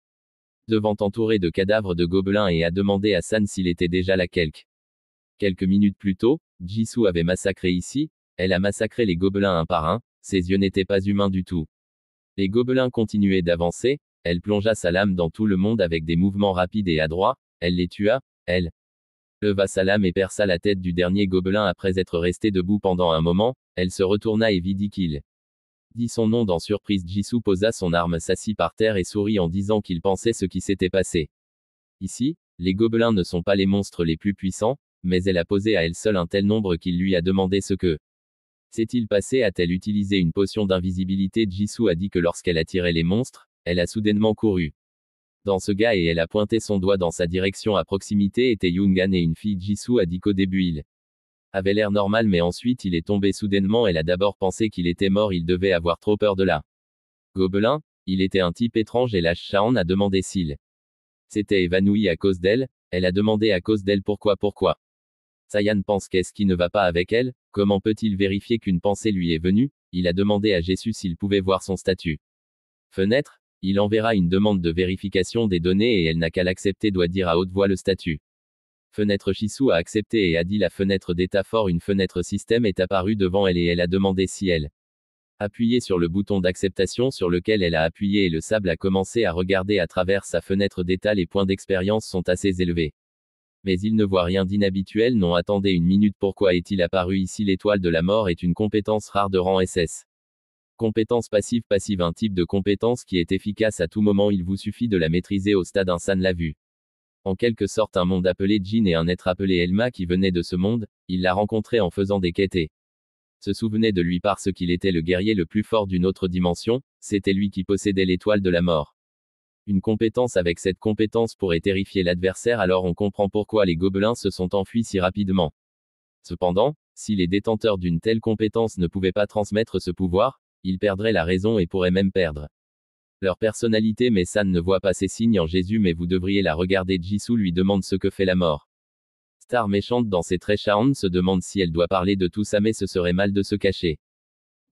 devant entouré de cadavres de gobelins et a demandé à San s'il était déjà là. Quelques minutes plus tôt, Jisoo avait massacré ici. Elle a massacré les gobelins un par un. Ses yeux n'étaient pas humains du tout. Les gobelins continuaient d'avancer. Elle plongea sa lame dans tout le monde avec des mouvements rapides et adroits. Elle les tua. Elle leva sa lame et perça la tête du dernier gobelin. Après être resté debout pendant un moment, elle se retourna et vit qu'il dit son nom dans surprise. Jisoo posa son arme, s'assit par terre et sourit en disant qu'il pensait ce qui s'était passé. Ici, les gobelins ne sont pas les monstres les plus puissants, mais elle a posé à elle seule un tel nombre qu'il lui a demandé ce que s'est-il passé. A-t-elle utilisé une potion d'invisibilité? Jisoo a dit que lorsqu'elle attirait les monstres, elle a soudainement couru dans ce gars et elle a pointé son doigt dans sa direction. À proximité était Yoongan et une fille. Jisoo a dit qu'au début il avait l'air normal mais ensuite il est tombé soudainement. Elle a d'abord pensé qu'il était mort, il devait avoir trop peur de la gobelin. Il était un type étrange et la Shaon a demandé s'il s'était évanoui à cause d'elle. Elle a demandé à cause d'elle pourquoi. Sayan pense qu'est-ce qui ne va pas avec elle, comment peut-il vérifier qu'une pensée lui est venue? Il a demandé à Jésus s'il pouvait voir son statut. Fenêtre, il enverra une demande de vérification des données et elle n'a qu'à l'accepter, doit dire à haute voix le statut. Fenêtre Jisoo a accepté et a dit la fenêtre d'état fort. Une fenêtre système est apparue devant elle et elle a demandé si elle appuyait sur le bouton d'acceptation sur lequel elle a appuyé et le sable a commencé à regarder à travers sa fenêtre d'état. Les points d'expérience sont assez élevés. Mais il ne voit rien d'inhabituel. Non, attendez une minute, pourquoi est-il apparu ici? L'étoile de la mort est une compétence rare de rang SS. Compétence passive. Un type de compétence qui est efficace à tout moment, il vous suffit de la maîtriser au stade un San l'a vu. En quelque sorte un monde appelé Jin et un être appelé Elma qui venait de ce monde, il l'a rencontré en faisant des quêtes et se souvenait de lui parce qu'il était le guerrier le plus fort d'une autre dimension, c'était lui qui possédait l'étoile de la mort. Une compétence avec cette compétence pourrait terrifier l'adversaire, alors on comprend pourquoi les gobelins se sont enfuis si rapidement. Cependant, si les détenteurs d'une telle compétence ne pouvaient pas transmettre ce pouvoir, ils perdraient la raison et pourraient même perdre leur personnalité. Mais San ne voit pas ces signes en Jésus, mais vous devriez la regarder. Jisoo lui demande ce que fait la mort. Star méchante dans ses traits, Shaon se demande si elle doit parler de tout ça, mais ce serait mal de se cacher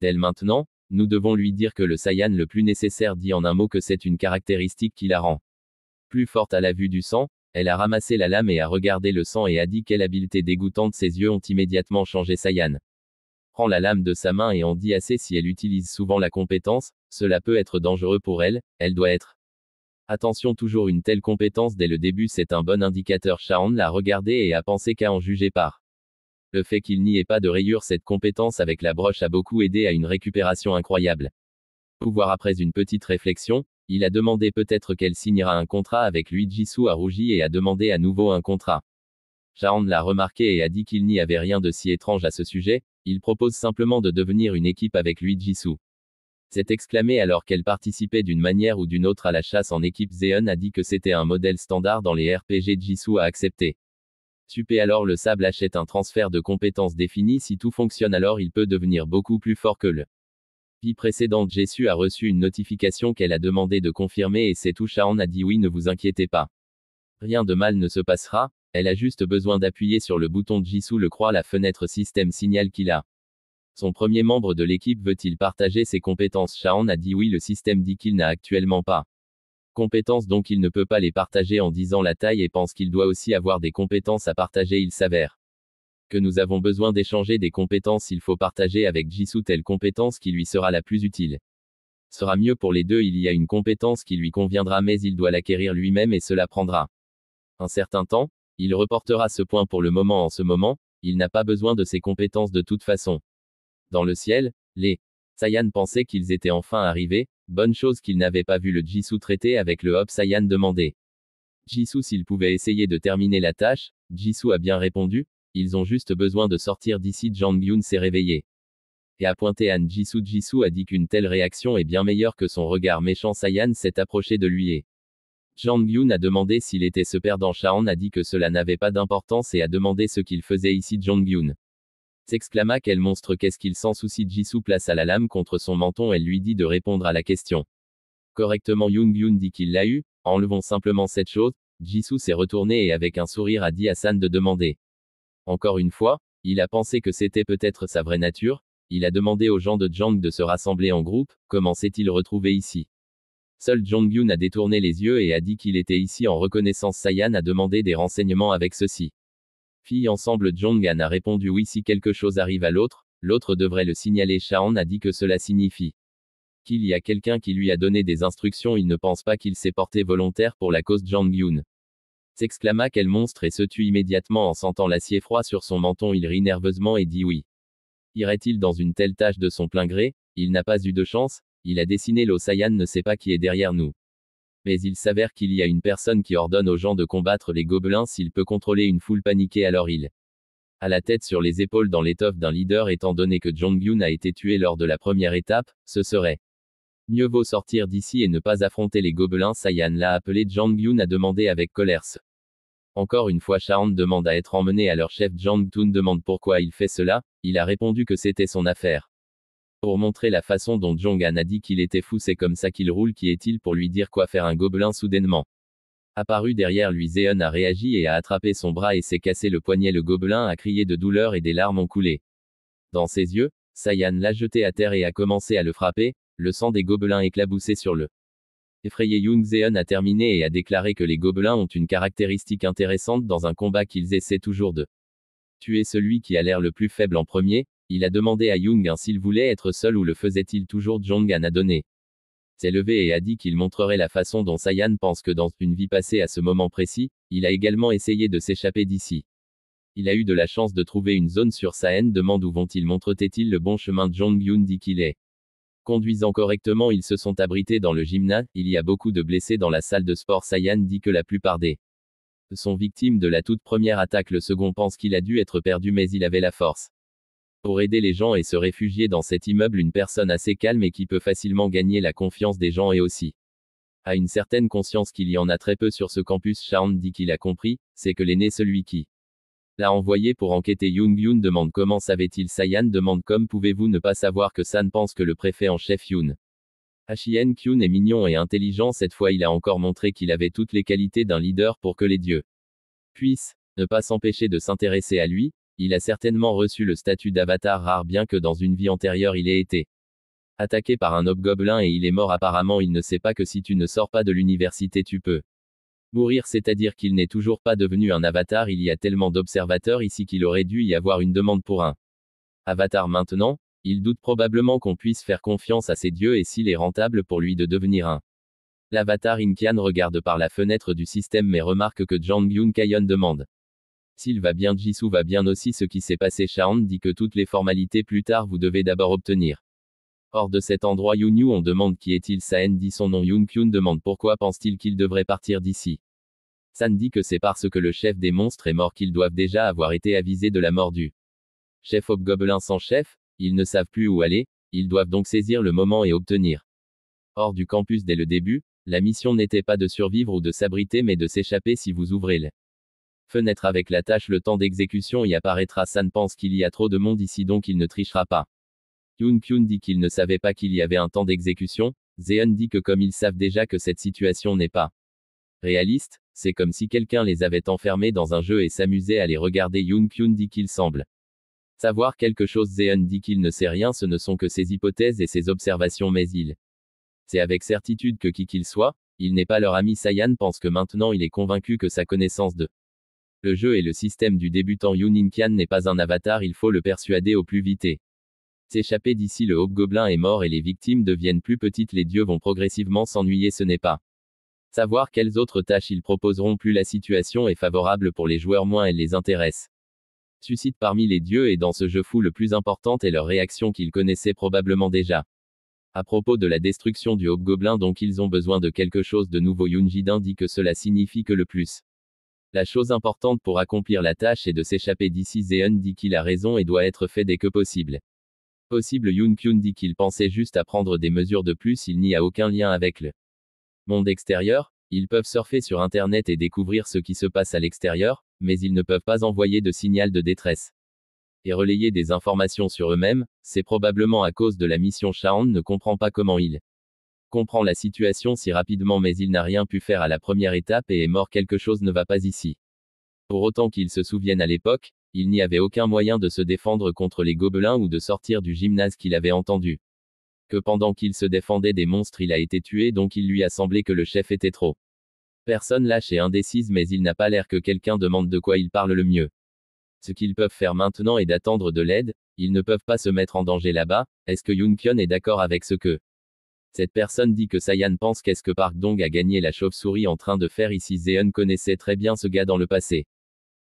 d'elle maintenant. Nous devons lui dire que le Saiyan le plus nécessaire dit en un mot que c'est une caractéristique qui la rend plus forte à la vue du sang. Elle a ramassé la lame et a regardé le sang et a dit quelle habileté dégoûtante. Ses yeux ont immédiatement changé. Saiyan prend la lame de sa main et en dit assez. Si elle utilise souvent la compétence, cela peut être dangereux pour elle, elle doit être attention. Toujours une telle compétence dès le début, c'est un bon indicateur. Shaon l'a regardé et a pensé qu'à en juger par le fait qu'il n'y ait pas de rayures, cette compétence avec la broche a beaucoup aidé à une récupération incroyable. Pouvoir. Après une petite réflexion, il a demandé peut-être qu'elle signera un contrat avec lui. Jisoo a rougi et a demandé à nouveau un contrat. Shaon l'a remarqué et a dit qu'il n'y avait rien de si étrange à ce sujet, il propose simplement de devenir une équipe avec lui. Jisoo s'est exclamé alors qu'elle participait d'une manière ou d'une autre à la chasse en équipe. Zeon a dit que c'était un modèle standard dans les RPG. Jisoo a accepté. Super. Alors le sable achète un transfert de compétences défini. Si tout fonctionne, alors il peut devenir beaucoup plus fort que le vie précédente. Jisoo a reçu une notification qu'elle a demandé de confirmer et c'est tout. Shaon a dit oui, ne vous inquiétez pas. Rien de mal ne se passera, elle a juste besoin d'appuyer sur le bouton. Jisoo le croit. La fenêtre système signale qu'il a son premier membre de l'équipe. Veut-il partager ses compétences? Shaon a dit oui. Le système dit qu'il n'a actuellement pas compétences, donc il ne peut pas les partager en disant la taille, et pense qu'il doit aussi avoir des compétences à partager. Il s'avère que nous avons besoin d'échanger des compétences. Il faut partager avec Jisoo telle compétence qui lui sera la plus utile. Sera mieux pour les deux. Il y a une compétence qui lui conviendra, mais il doit l'acquérir lui-même et cela prendra un certain temps. Il reportera ce point pour le moment. En ce moment, il n'a pas besoin de ces compétences de toute façon. Dans le ciel, les Saiyan pensaient qu'ils étaient enfin arrivés. Bonne chose qu'ils n'avaient pas vu le Jisoo traiter avec le Hop Saiyan demandé Jisoo s'il pouvait essayer de terminer la tâche. Jisoo a bien répondu, ils ont juste besoin de sortir d'ici. Jang-Gyun s'est réveillé et a pointé à Jisoo. Jisoo a dit qu'une telle réaction est bien meilleure que son regard méchant. Saiyan s'est approché de lui et Jang-Gyun a demandé s'il était ce perdant. Shaon a dit que cela n'avait pas d'importance et a demandé ce qu'il faisait ici. Jang-Gyun s'exclama quel monstre, qu'est-ce qu'il s'en soucie? Jisoo plaça la lame contre son menton. Elle lui dit de répondre à la question correctement. Yoon-Gyun dit qu'il l'a eu, enlevons simplement cette chose. Jisoo s'est retourné et avec un sourire a dit à San de demander encore une fois. Il a pensé que c'était peut-être sa vraie nature. Il a demandé aux gens de Jang de se rassembler en groupe. Comment s'est-il retrouvé ici? Seul Jang-Gyun a détourné les yeux et a dit qu'il était ici en reconnaissance. Saiyan a demandé des renseignements avec ceci. Filles ensemble. Jong-Han a répondu oui. Si quelque chose arrive à l'autre, l'autre devrait le signaler. Shaon a dit que cela signifie qu'il y a quelqu'un qui lui a donné des instructions. Il ne pense pas qu'il s'est porté volontaire pour la cause. Jang-Gyun s'exclama quel monstre et se tue immédiatement en sentant l'acier froid sur son menton. Il rit nerveusement et dit oui. Irait-il dans une telle tâche de son plein gré? Il n'a pas eu de chance. Il a dessiné l'eau. Saiyan ne sait pas qui est derrière nous. Mais il s'avère qu'il y a une personne qui ordonne aux gens de combattre les gobelins. S'il peut contrôler une foule paniquée, alors il a la tête sur les épaules dans l'étoffe d'un leader. Étant donné que Jong-Gyun a été tué lors de la première étape, ce serait mieux vaut sortir d'ici et ne pas affronter les gobelins. Saiyan l'a appelé. Jong-Gyun a demandé avec colère Encore une fois Sharon demande à être emmené à leur chef. Jang Toon demande pourquoi il fait cela, il a répondu que c'était son affaire. Pour montrer la façon dont Jong-han a dit qu'il était fou, c'est comme ça qu'il roule. Qui est-il pour lui dire quoi faire? Un gobelin soudainement apparu derrière lui. Zeon a réagi et a attrapé son bras et s'est cassé le poignet. Le gobelin a crié de douleur et des larmes ont coulé dans ses yeux. Saiyan l'a jeté à terre et a commencé à le frapper, le sang des gobelins éclaboussé sur le effrayé Yoon. Zeon a terminé et a déclaré que les gobelins ont une caractéristique intéressante dans un combat, qu'ils essaient toujours de tuer celui qui a l'air le plus faible en premier. Il a demandé à Yoon s'il voulait être seul ou le faisait-il toujours. Jong-han a donné s'est levé et a dit qu'il montrerait la façon dont Saiyan pense que dans une vie passée à ce moment précis, il a également essayé de s'échapper d'ici. Il a eu de la chance de trouver une zone sur sa haine. Demande où vont-ils? Montrent-ils le bon chemin? Jong-yoon dit qu'il est conduisant correctement. Ils se sont abrités dans le gymnase. Il y a beaucoup de blessés dans la salle de sport. Saiyan dit que la plupart des sont victimes de la toute première attaque. Le second pense qu'il a dû être perdu, mais il avait la force pour aider les gens et se réfugier dans cet immeuble. Une personne assez calme et qui peut facilement gagner la confiance des gens et aussi a une certaine conscience qu'il y en a très peu sur ce campus. Sharon dit qu'il a compris, c'est que l'aîné, celui qui l'a envoyé pour enquêter. Yoon demande comment savait-il? Saiyan demande comme pouvez-vous ne pas savoir que San pense que le préfet en chef Yoon Hien Kyun est mignon et intelligent. Cette fois il a encore montré qu'il avait toutes les qualités d'un leader pour que les dieux puissent ne pas s'empêcher de s'intéresser à lui. Il a certainement reçu le statut d'avatar rare, bien que dans une vie antérieure il ait été attaqué par un hobgoblin et il est mort. Apparemment il ne sait pas que si tu ne sors pas de l'université tu peux mourir, c'est-à-dire qu'il n'est toujours pas devenu un avatar. Il y a tellement d'observateurs ici qu'il aurait dû y avoir une demande pour un avatar maintenant. Il doute probablement qu'on puisse faire confiance à ces dieux et s'il est rentable pour lui de devenir un l'avatar. Inkian regarde par la fenêtre du système mais remarque que Jang-yoon Kayon demande s'il va bien. Jisoo va bien aussi. Ce qui s'est passé? Sharon dit que toutes les formalités plus tard vous devez d'abord obtenir hors de cet endroit. Yoon on demande qui est-il? Saen dit son nom. Yoon Kyun demande pourquoi pense-t-il qu'il devrait partir d'ici? San dit que c'est parce que le chef des monstres est mort qu'ils doivent déjà avoir été avisés de la mort du chef hobgoblin sans chef. Ils ne savent plus où aller, ils doivent donc saisir le moment et obtenir hors du campus dès le début. La mission n'était pas de survivre ou de s'abriter mais de s'échapper. Si vous ouvrez la fenêtre avec la tâche, le temps d'exécution y apparaîtra. San pense qu'il y a trop de monde ici donc il ne trichera pas. Yoon Kyun dit qu'il ne savait pas qu'il y avait un temps d'exécution. Zeon dit que comme ils savent déjà que cette situation n'est pas réaliste, c'est comme si quelqu'un les avait enfermés dans un jeu et s'amusait à les regarder. Yoon Kyun dit qu'il semble savoir quelque chose. Zeon dit qu'il ne sait rien, ce ne sont que ses hypothèses et ses observations, mais il sait avec certitude que qui qu'il soit, il n'est pas leur ami. Saiyan pense que maintenant il est convaincu que sa connaissance de le jeu et le système du débutant Yoon Inkian n'est pas un avatar. Il faut le persuader au plus vite et s'échapper d'ici. Le hobgoblin est mort et les victimes deviennent plus petites. Les dieux vont progressivement s'ennuyer. Ce n'est pas savoir quelles autres tâches ils proposeront. Plus la situation est favorable pour les joueurs, moins elle les intéresse. Suscite parmi les dieux et dans ce jeu fou le plus important est leur réaction qu'ils connaissaient probablement déjà. À propos de la destruction du hobgoblin, donc ils ont besoin de quelque chose de nouveau. Yoon Jidin dit que cela signifie que le plus la chose importante pour accomplir la tâche est de s'échapper d'ici. Zeon dit qu'il a raison et doit être fait dès que possible. Yoon Kyun dit qu'il pensait juste à prendre des mesures de plus. Il n'y a aucun lien avec le monde extérieur. Ils peuvent surfer sur internet et découvrir ce qui se passe à l'extérieur, mais ils ne peuvent pas envoyer de signal de détresse et relayer des informations sur eux-mêmes. C'est probablement à cause de la mission. Sharon ne comprend pas comment il comprend la situation si rapidement, mais il n'a rien pu faire à la première étape et est mort. Quelque chose ne va pas ici. Pour autant qu'il se souvienne, à l'époque, il n'y avait aucun moyen de se défendre contre les gobelins ou de sortir du gymnase. Qu'il avait entendu que pendant qu'il se défendait des monstres il a été tué, donc il lui a semblé que le chef était trop personne lâche et indécise, mais il n'a pas l'air que quelqu'un demande de quoi il parle le mieux. Ce qu'ils peuvent faire maintenant est d'attendre de l'aide. Ils ne peuvent pas se mettre en danger là-bas. Est-ce que Yoon Kyun est d'accord avec ce que cette personne dit? Que Saiyan pense? Qu'est-ce que Park Dong a gagné la chauve-souris en train de faire ici? Zeon connaissait très bien ce gars dans le passé.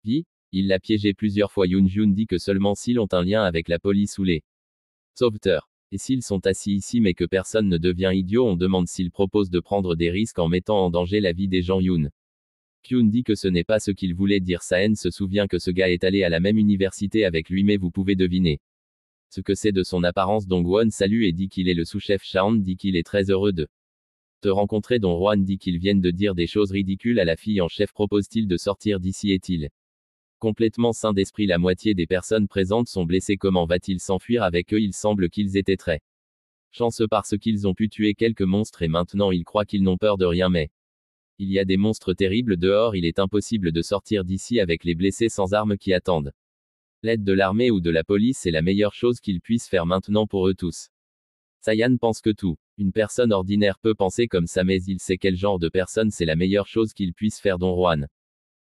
Il l'a piégé plusieurs fois. Yoon Jun dit que seulement s'ils ont un lien avec la police ou les sauveteurs. Et s'ils sont assis ici mais que personne ne devient idiot, on demande s'ils proposent de prendre des risques en mettant en danger la vie des gens. Yoon Kyun dit que ce n'est pas ce qu'il voulait dire. Saen se souvient que ce gars est allé à la même université avec lui, mais vous pouvez deviner ce que c'est de son apparence. Dongwon salue et dit qu'il est le sous-chef. Shaon dit qu'il est très heureux de Te rencontrer Don Juan dit qu'ils viennent de dire des choses ridicules à la fille en chef, propose-t-il de sortir d'ici, est-il complètement sain d'esprit? La moitié des personnes présentes sont blessées, comment va-t-il s'enfuir avec eux? Il semble qu'ils étaient très chanceux parce qu'ils ont pu tuer quelques monstres et maintenant ils croient qu'ils n'ont peur de rien, mais il y a des monstres terribles dehors, il est impossible de sortir d'ici avec les blessés sans armes qui attendent l'aide de l'armée ou de la police est la meilleure chose qu'ils puissent faire maintenant pour eux tous. Saiyan pense que tout une personne ordinaire peut penser comme ça, mais il sait quel genre de personne c'est la meilleure chose qu'il puisse faire. Don Juan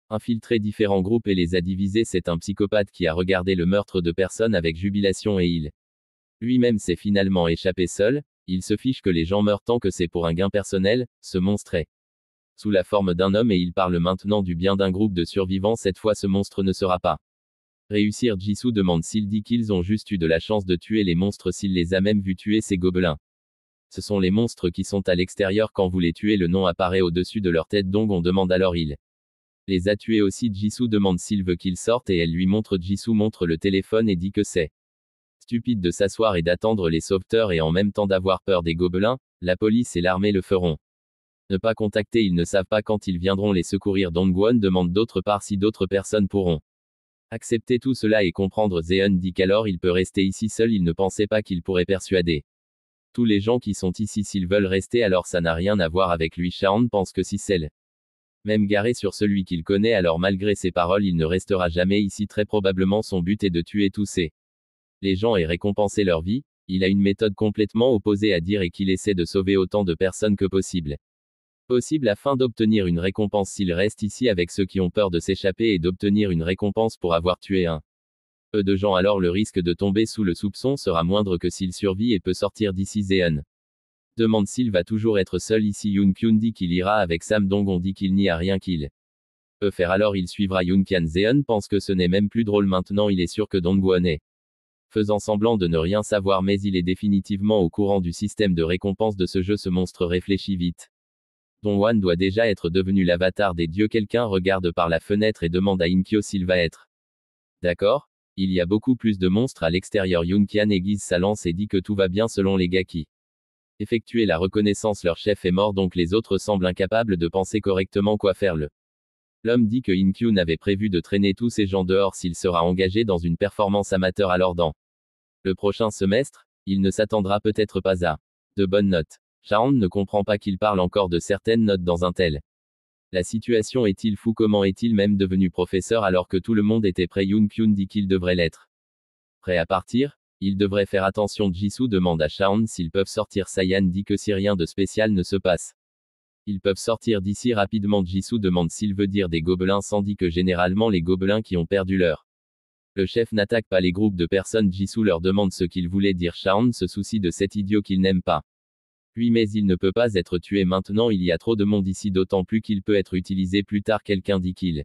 infiltrer différents groupes et les a divisés, c'est un psychopathe qui a regardé le meurtre de personnes avec jubilation et il lui-même s'est finalement échappé seul, il se fiche que les gens meurent tant que c'est pour un gain personnel. Ce monstre est sous la forme d'un homme et il parle maintenant du bien d'un groupe de survivants. Cette fois ce monstre ne sera pas réussir. Jisoo demande s'il dit qu'ils ont juste eu de la chance de tuer les monstres, s'il les a même vus tuer ces gobelins. Ce sont les monstres qui sont à l'extérieur quand vous les tuez, le nom apparaît au-dessus de leur tête, donc on demande alors il les a tués aussi. Jisoo demande s'il veut qu'ils sortent et elle lui montre. Jisoo montre le téléphone et dit que c'est stupide de s'asseoir et d'attendre les sauveteurs et en même temps d'avoir peur des gobelins. La police et l'armée le feront ne pas contacter, ils ne savent pas quand ils viendront les secourir. Dongwon demande d'autre part si d'autres personnes pourront accepter tout cela et comprendre. Zeon dit qu'alors il peut rester ici seul, il ne pensait pas qu'il pourrait persuader tous les gens qui sont ici s'ils veulent rester, alors ça n'a rien à voir avec lui. Shaon pense que si c'est même garé sur celui qu'il connaît, alors malgré ses paroles il ne restera jamais ici. Très probablement son but est de tuer tous ces les gens et récompenser leur vie. Il a une méthode complètement opposée à dire et qu'il essaie de sauver autant de personnes que possible afin d'obtenir une récompense s'il reste ici avec ceux qui ont peur de s'échapper et d'obtenir une récompense pour avoir tué un peu de gens, alors le risque de tomber sous le soupçon sera moindre que s'il survit et peut sortir d'ici. Zeon demande s'il va toujours être seul ici. Yoon-kyun dit qu'il ira avec Sam. Dong-on dit qu'il n'y a rien qu'il peut faire, alors il suivra Yoon-kyan. Zeon pense que ce n'est même plus drôle maintenant, il est sûr que Dong-won est faisant semblant de ne rien savoir, mais il est définitivement au courant du système de récompense de ce jeu. Ce monstre réfléchit vite. Dong-won doit déjà être devenu l'avatar des dieux. Quelqu'un regarde par la fenêtre et demande à Inkyo s'il va être d'accord. Il y a beaucoup plus de monstres à l'extérieur. Yoon-kyan aiguise sa lance et dit que tout va bien selon les gars qui effectuaient la reconnaissance. Leur chef est mort, donc les autres semblent incapables de penser correctement quoi faire. L'homme dit que Inkyun avait prévu de traîner tous ces gens dehors s'il sera engagé dans une performance amateur, alors dans le prochain semestre, il ne s'attendra peut-être pas à de bonnes notes. Shaon ne comprend pas qu'il parle encore de certaines notes dans un tel la situation. Est-il fou? Comment est-il même devenu professeur alors que tout le monde était prêt? Yoon-kyun dit qu'il devrait l'être prêt à partir. Il devrait faire attention. Jisoo demande à Shaon s'ils peuvent sortir. Saiyan dit que si rien de spécial ne se passe, ils peuvent sortir d'ici rapidement. Jisoo demande s'il veut dire des gobelins sans dit que généralement les gobelins qui ont perdu leur le chef n'attaque pas les groupes de personnes. Jisoo leur demande ce qu'il voulait dire. Shaon se soucie de cet idiot qu'il n'aime pas. Puis mais il ne peut pas être tué maintenant, il y a trop de monde ici, d'autant plus qu'il peut être utilisé plus tard. Quelqu'un dit qu'il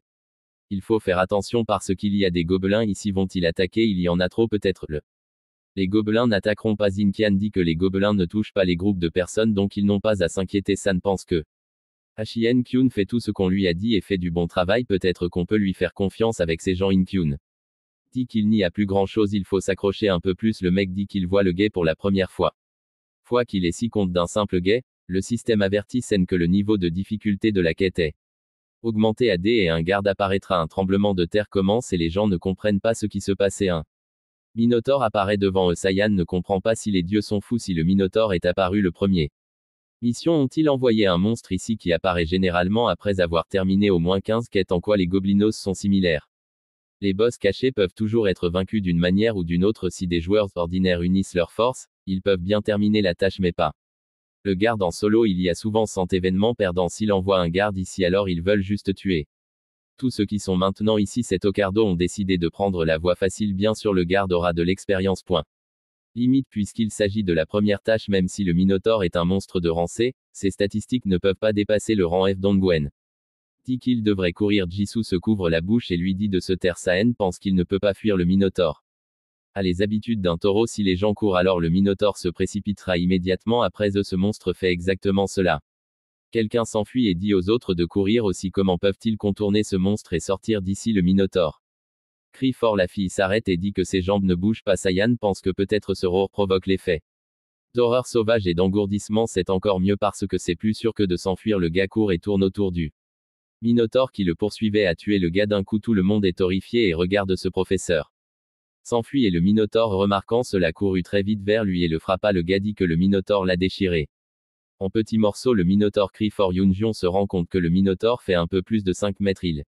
il faut faire attention parce qu'il y a des gobelins ici. Vont-ils attaquer? Il y en a trop peut-être. Les gobelins n'attaqueront pas. Inkian dit que les gobelins ne touchent pas les groupes de personnes, donc ils n'ont pas à s'inquiéter. San pense que Hien-kyun fait tout ce qu'on lui a dit et fait du bon travail. Peut-être qu'on peut lui faire confiance avec ces gens. Inkyun dit qu'il n'y a plus grand chose, il faut s'accrocher un peu plus. Le mec dit qu'il voit le guet pour la première fois qu'il est si compte d'un simple guet. Le système avertit Sen que le niveau de difficulté de la quête est augmenté à D et un garde apparaîtra. Un tremblement de terre commence et les gens ne comprennent pas ce qui se passait. Un Minotaure apparaît devant eux. Saiyan ne comprend pas si les dieux sont fous si le Minotaure est apparu le premier. Mission ont-ils envoyé un monstre ici qui apparaît généralement après avoir terminé au moins 15 quêtes? En quoi les goblinos sont similaires? Les boss cachés peuvent toujours être vaincus d'une manière ou d'une autre. Si des joueurs ordinaires unissent leurs forces, ils peuvent bien terminer la tâche, mais pas le garde en solo. Il y a souvent 100 événements perdants s'il envoie un garde ici, alors ils veulent juste tuer tous ceux qui sont maintenant ici. Ces tocardos ont décidé de prendre la voie facile. Bien sûr le garde aura de l'expérience limite puisqu'il s'agit de la première tâche. Même si le Minotaure est un monstre de rang C, ses statistiques ne peuvent pas dépasser le rang F. Dongwen dit qu'il devrait courir. Jisoo se couvre la bouche et lui dit de se taire. Saen pense qu'il ne peut pas fuir le Minotaure. A les habitudes d'un taureau, si les gens courent alors le Minotaure se précipitera immédiatement après eux. Ce monstre fait exactement cela. Quelqu'un s'enfuit et dit aux autres de courir aussi. Comment peuvent-ils contourner ce monstre et sortir d'ici? Le Minotaure crie fort. La fille s'arrête et dit que ses jambes ne bougent pas. Saiyan pense que peut-être ce roar provoque l'effet d'horreur sauvage et d'engourdissement. C'est encore mieux parce que c'est plus sûr que de s'enfuir. Le gars court et tourne autour du Minotaure qui le poursuivait a tué le gars d'un coup. Tout le monde est horrifié et regarde ce professeur s'enfuit et le Minotaure remarquant cela courut très vite vers lui et le frappa. Le gars dit que le Minotaure l'a déchiré en petits morceaux. Le Minotaure crie fort. Yoon-Jion se rend compte que le Minotaure fait un peu plus de 5 mètres. Il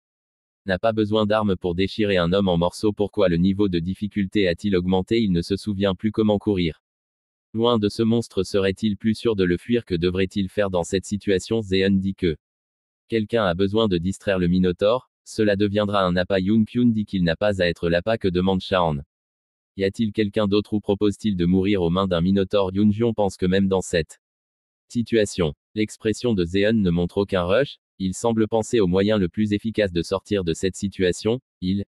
n'a pas besoin d'armes pour déchirer un homme en morceaux. Pourquoi le niveau de difficulté a-t-il augmenté? Il ne se souvient plus comment courir loin de ce monstre. Serait-il plus sûr de le fuir? Que devrait-il faire dans cette situation? Zeon dit que quelqu'un a besoin de distraire le Minotaure, cela deviendra un appât. Yoon-Kyun dit qu'il n'a pas à être l'appât. Que demande Shaon? Y a-t-il quelqu'un d'autre ou propose-t-il de mourir aux mains d'un Minotaure? Yoon-Jion pense que même dans cette situation, l'expression de Zeon ne montre aucun rush, il semble penser au moyen le plus efficace de sortir de cette situation. Il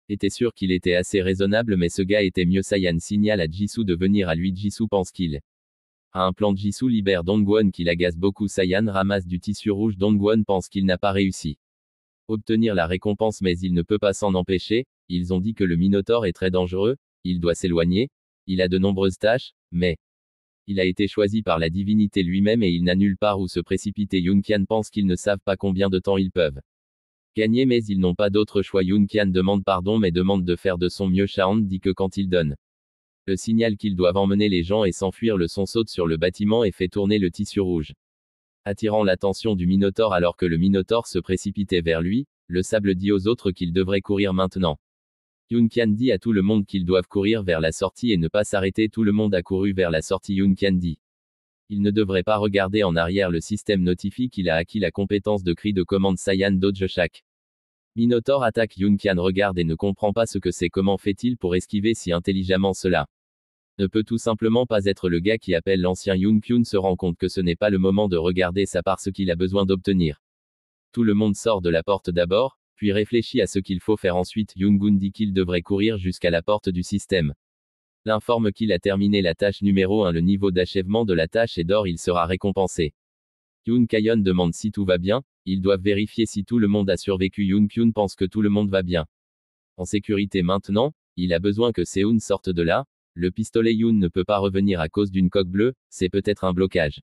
était sûr qu'il était assez raisonnable, mais ce gars était mieux. Saiyan signale à Jisoo de venir à lui. Jisoo pense qu'il a un plan. Jisoo libère Dongwon qui l'agace beaucoup. Saiyan ramasse du tissu rouge. Dongwon pense qu'il n'a pas réussi à obtenir la récompense, mais il ne peut pas s'en empêcher. Ils ont dit que le Minotaure est très dangereux, il doit s'éloigner, il a de nombreuses tâches, mais il a été choisi par la divinité lui-même et il n'a nulle part où se précipiter. Yoon-Kyan pense qu'ils ne savent pas combien de temps ils peuvent gagner, mais ils n'ont pas d'autre choix. Yoon-Kyan demande pardon mais demande de faire de son mieux. Shaon dit que quand il donne le signal qu'ils doivent emmener les gens et s'enfuir, le son saute sur le bâtiment et fait tourner le tissu rouge, attirant l'attention du Minotaure. Alors que le Minotaure se précipitait vers lui, le sable dit aux autres qu'ils devraient courir maintenant. Yoon-Kyan dit à tout le monde qu'ils doivent courir vers la sortie et ne pas s'arrêter. Tout le monde a couru vers la sortie. Yoon-Kyan dit il ne devrait pas regarder en arrière. Le système notifie qu'il a acquis la compétence de cri de commande Saiyan Dodge. Chaque Minotaure attaque. Yoon-Kyan regarde et ne comprend pas ce que c'est. Comment fait-il pour esquiver si intelligemment? Cela ne peut tout simplement pas être le gars qui appelle l'ancien. Yoon-Kyun se rend compte que ce n'est pas le moment de regarder ça parce qu'il a besoin d'obtenir. Tout le monde sort de la porte d'abord, puis réfléchit à ce qu'il faut faire ensuite. Yoon-Gun dit qu'il devrait courir jusqu'à la porte du système. L'informe qu'il a terminé la tâche numéro 1. Le niveau d'achèvement de la tâche est d'or. Il sera récompensé. Yoon-Kayon demande si tout va bien. Ils doivent vérifier si tout le monde a survécu. Yoon-Kyun pense que tout le monde va bien en sécurité maintenant. Il a besoin que Seun sorte de là. Le pistolet Yoon ne peut pas revenir à cause d'une coque bleue, c'est peut-être un blocage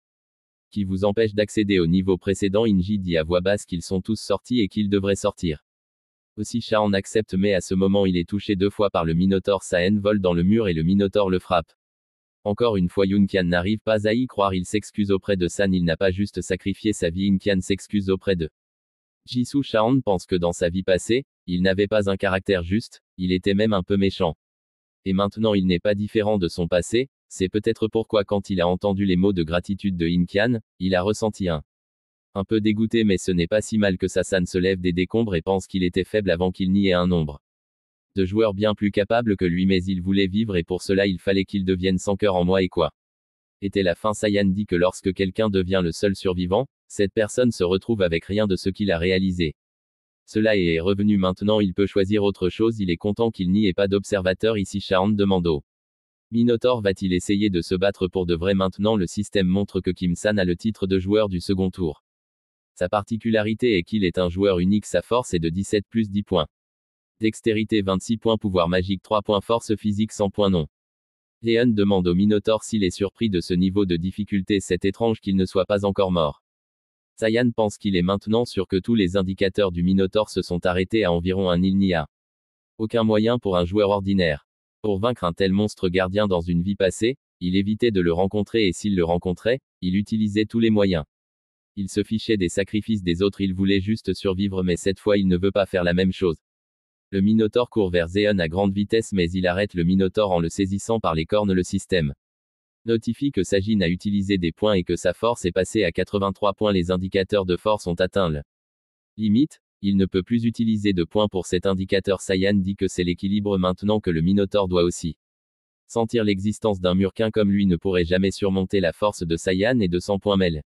qui vous empêche d'accéder au niveau précédent. Inji dit à voix basse qu'ils sont tous sortis et qu'ils devraient sortir aussi. Shaon accepte mais à ce moment il est touché 2 fois par le Minotaure. Sa haine vole dans le mur et le Minotaure le frappe. Encore une fois Yoon-Kyan n'arrive pas à y croire. Il s'excuse auprès de San. Il n'a pas juste sacrifié sa vie. Yoon-Kyan s'excuse auprès de Jisoo. Shaon pense que dans sa vie passée, il n'avait pas un caractère juste, il était même un peu méchant. Et maintenant il n'est pas différent de son passé, c'est peut-être pourquoi quand il a entendu les mots de gratitude de Yoon-Kyan, il a ressenti un peu dégoûté. Mais ce n'est pas si mal que ça. San se lève des décombres et pense qu'il était faible avant qu'il n'y ait un nombre de joueurs bien plus capables que lui, mais il voulait vivre et pour cela il fallait qu'il devienne sans cœur en moi. Et quoi était la fin? Saiyan dit que lorsque quelqu'un devient le seul survivant, cette personne se retrouve avec rien de ce qu'il a réalisé. Cela est revenu maintenant, il peut choisir autre chose. Il est content qu'il n'y ait pas d'observateur ici. Shaon demande au Minotaure va-t-il essayer de se battre pour de vrai maintenant? Le système montre que Kim-san a le titre de joueur du second tour. Sa particularité est qu'il est un joueur unique. Sa force est de 17 plus 10 points. Dextérité 26 points. Pouvoir magique 3 points. Force physique 100 points. Non. Leon demande au Minotaure s'il est surpris de ce niveau de difficulté. C'est étrange qu'il ne soit pas encore mort. Saiyan pense qu'il est maintenant sûr que tous les indicateurs du Minotaure se sont arrêtés à environ 1. Il n'y a aucun moyen pour un joueur ordinaire pour vaincre un tel monstre gardien dans une vie passée. Il évitait de le rencontrer et s'il le rencontrait, il utilisait tous les moyens. Il se fichait des sacrifices des autres. Il voulait juste survivre, mais cette fois il ne veut pas faire la même chose. Le Minotaure court vers Zeon à grande vitesse, mais il arrête le Minotaure en le saisissant par les cornes. Le système notifie que Sajin a utilisé des points et que sa force est passée à 83 points. Les indicateurs de force ont atteint le limite. Il ne peut plus utiliser de points pour cet indicateur. Saiyan dit que c'est l'équilibre maintenant, que le Minotaure doit aussi sentir l'existence d'un murquin comme lui ne pourrait jamais surmonter la force de Saiyan et de 100 points mêle.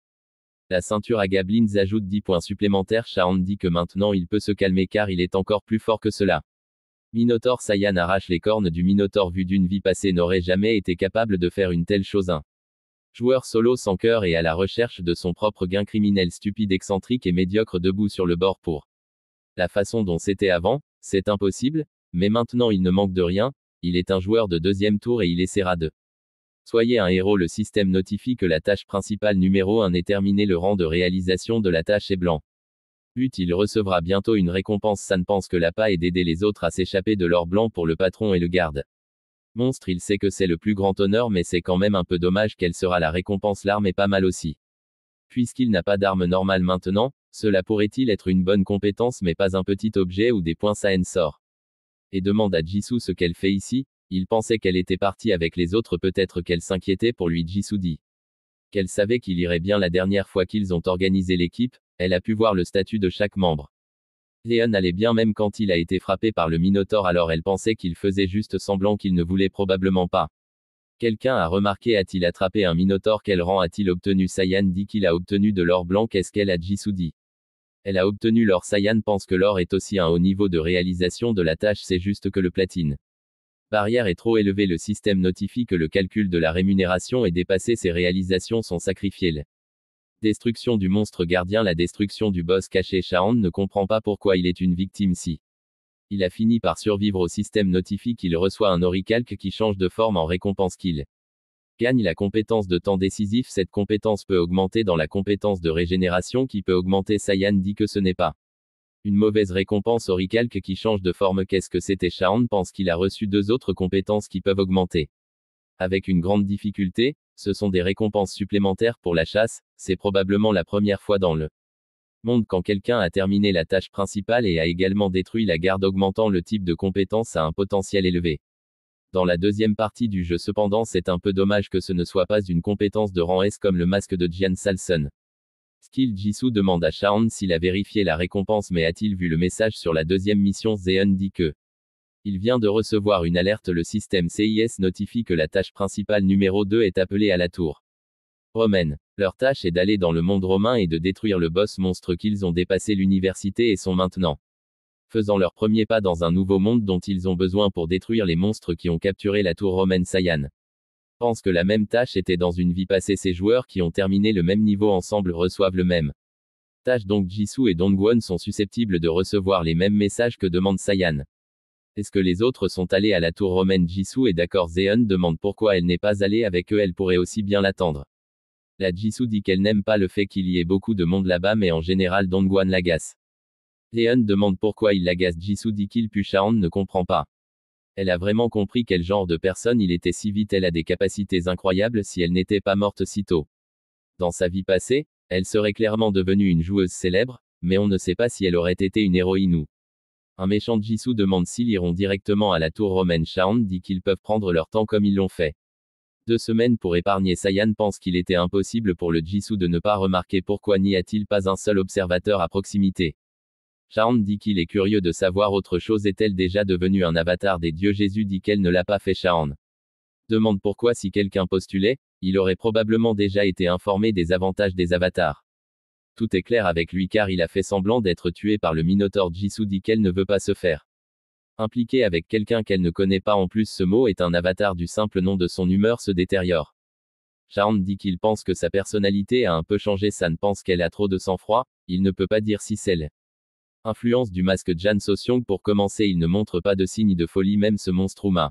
La ceinture à Gablins ajoute 10 points supplémentaires. Shaon dit que maintenant il peut se calmer car il est encore plus fort que cela. Minotaure. Saiyan arrache les cornes du Minotaure. Vu d'une vie passée, n'aurait jamais été capable de faire une telle chose. Un joueur solo sans cœur et à la recherche de son propre gain, criminel stupide, excentrique et médiocre, debout sur le bord pour la façon dont c'était avant, c'est impossible, mais maintenant il ne manque de rien, il est un joueur de deuxième tour et il essaiera de Soyez un héros. Le système notifie que la tâche principale numéro 1 est terminée. Le rang de réalisation de la tâche est blanc. But, il recevra bientôt une récompense. San pense que l'appât est d'aider les autres à s'échapper de l'or blanc pour le patron et le garde. Monstre, il sait que c'est le plus grand honneur, mais c'est quand même un peu dommage. Quelle sera la récompense? L'arme est pas mal aussi. Puisqu'il n'a pas d'arme normale maintenant, cela pourrait-il être une bonne compétence, mais pas un petit objet ou des points. Saen sort et demande à Jisoo ce qu'elle fait ici. Il pensait qu'elle était partie avec les autres, peut-être qu'elle s'inquiétait pour lui. Jisoo dit qu'elle savait qu'il irait bien. La dernière fois qu'ils ont organisé l'équipe, elle a pu voir le statut de chaque membre. Leon allait bien même quand il a été frappé par le Minotaure, alors elle pensait qu'il faisait juste semblant, qu'il ne voulait probablement pas. Quelqu'un a remarqué: a-t-il attrapé un Minotaure? Quel rang a-t-il obtenu? Saiyan dit qu'il a obtenu de l'or blanc. Qu'est-ce qu'elle a? Jisoo dit elle a obtenu l'or. Saiyan pense que l'or est aussi un haut niveau de réalisation de la tâche, c'est juste que le platine barrière est trop élevé. Le système notifie que le calcul de la rémunération est dépassé. Ses réalisations sont sacrifiées. Destruction du monstre gardien, la destruction du boss caché. Shaon ne comprend pas pourquoi il est une victime si il a fini par survivre. Au système notifie qu'il reçoit un oricalque qui change de forme en récompense qu'il gagne la compétence de temps décisif. Cette compétence peut augmenter dans la compétence de régénération qui peut augmenter. Saiyan dit que ce n'est pas une mauvaise récompense. Oricalque qui change de forme, qu'est-ce que c'était? Shaon pense qu'il a reçu 2 autres compétences qui peuvent augmenter avec une grande difficulté. Ce sont des récompenses supplémentaires pour la chasse. C'est probablement la première fois dans le monde quand quelqu'un a terminé la tâche principale et a également détruit la garde, augmentant le type de compétence à un potentiel élevé. Dans la deuxième partie du jeu cependant, c'est un peu dommage que ce ne soit pas une compétence de rang S comme le masque de Jian Salson. Skill. Jisoo demande à Shaon s'il a vérifié la récompense, mais a-t-il vu le message sur la deuxième mission? Zeon dit que il vient de recevoir une alerte. Le système CIS notifie que la tâche principale numéro 2 est appelée à la tour romaine. Leur tâche est d'aller dans le monde romain et de détruire le boss monstre. Qu'ils ont dépassé l'université et sont maintenant faisant leur premier pas dans un nouveau monde dont ils ont besoin pour détruire les monstres qui ont capturé la tour romaine. Saiyan pense que la même tâche était dans une vie passée. Ces joueurs qui ont terminé le même niveau ensemble reçoivent le même tâche, donc Jisoo et Dongwon sont susceptibles de recevoir les mêmes messages que demande Saiyan. Est-ce que les autres sont allés à la tour romaine? Jisoo est d'accord. Zeon demande pourquoi elle n'est pas allée avec eux. Elle pourrait aussi bien l'attendre. La Jisoo dit qu'elle n'aime pas le fait qu'il y ait beaucoup de monde là-bas, mais en général Dongwon l'agace. Leon demande pourquoi il l'agace. Jisoo dit qu'il pue. Shaon ne comprend pas. Elle a vraiment compris quel genre de personne il était si vite. Elle a des capacités incroyables. Si elle n'était pas morte si tôt dans sa vie passée, elle serait clairement devenue une joueuse célèbre, mais on ne sait pas si elle aurait été une héroïne ou un méchant. Jisoo demande s'ils iront directement à la tour romaine. Shaon dit qu'ils peuvent prendre leur temps comme ils l'ont fait. 2 semaines pour épargner. Saiyan pense qu'il était impossible pour le Jisoo de ne pas remarquer. Pourquoi n'y a-t-il pas un seul observateur à proximité? Shaon dit qu'il est curieux de savoir autre chose. Est-elle déjà devenue un avatar des dieux? Jésus dit qu'elle ne l'a pas fait. Shaon demande pourquoi, si quelqu'un postulait, il aurait probablement déjà été informé des avantages des avatars. Tout est clair avec lui car il a fait semblant d'être tué par le Minotaure. Jisoo dit qu'elle ne veut pas se faire impliquer avec quelqu'un qu'elle ne connaît pas. En plus, ce mot est un avatar. Du simple nom de son humeur se détériore. Shaon dit qu'il pense que sa personnalité a un peu changé. San pense qu'elle a trop de sang-froid. Il ne peut pas dire si c'est l'influence du masque Jan Sosyong. Pour commencer, il ne montre pas de signes de folie. Même ce monstre humain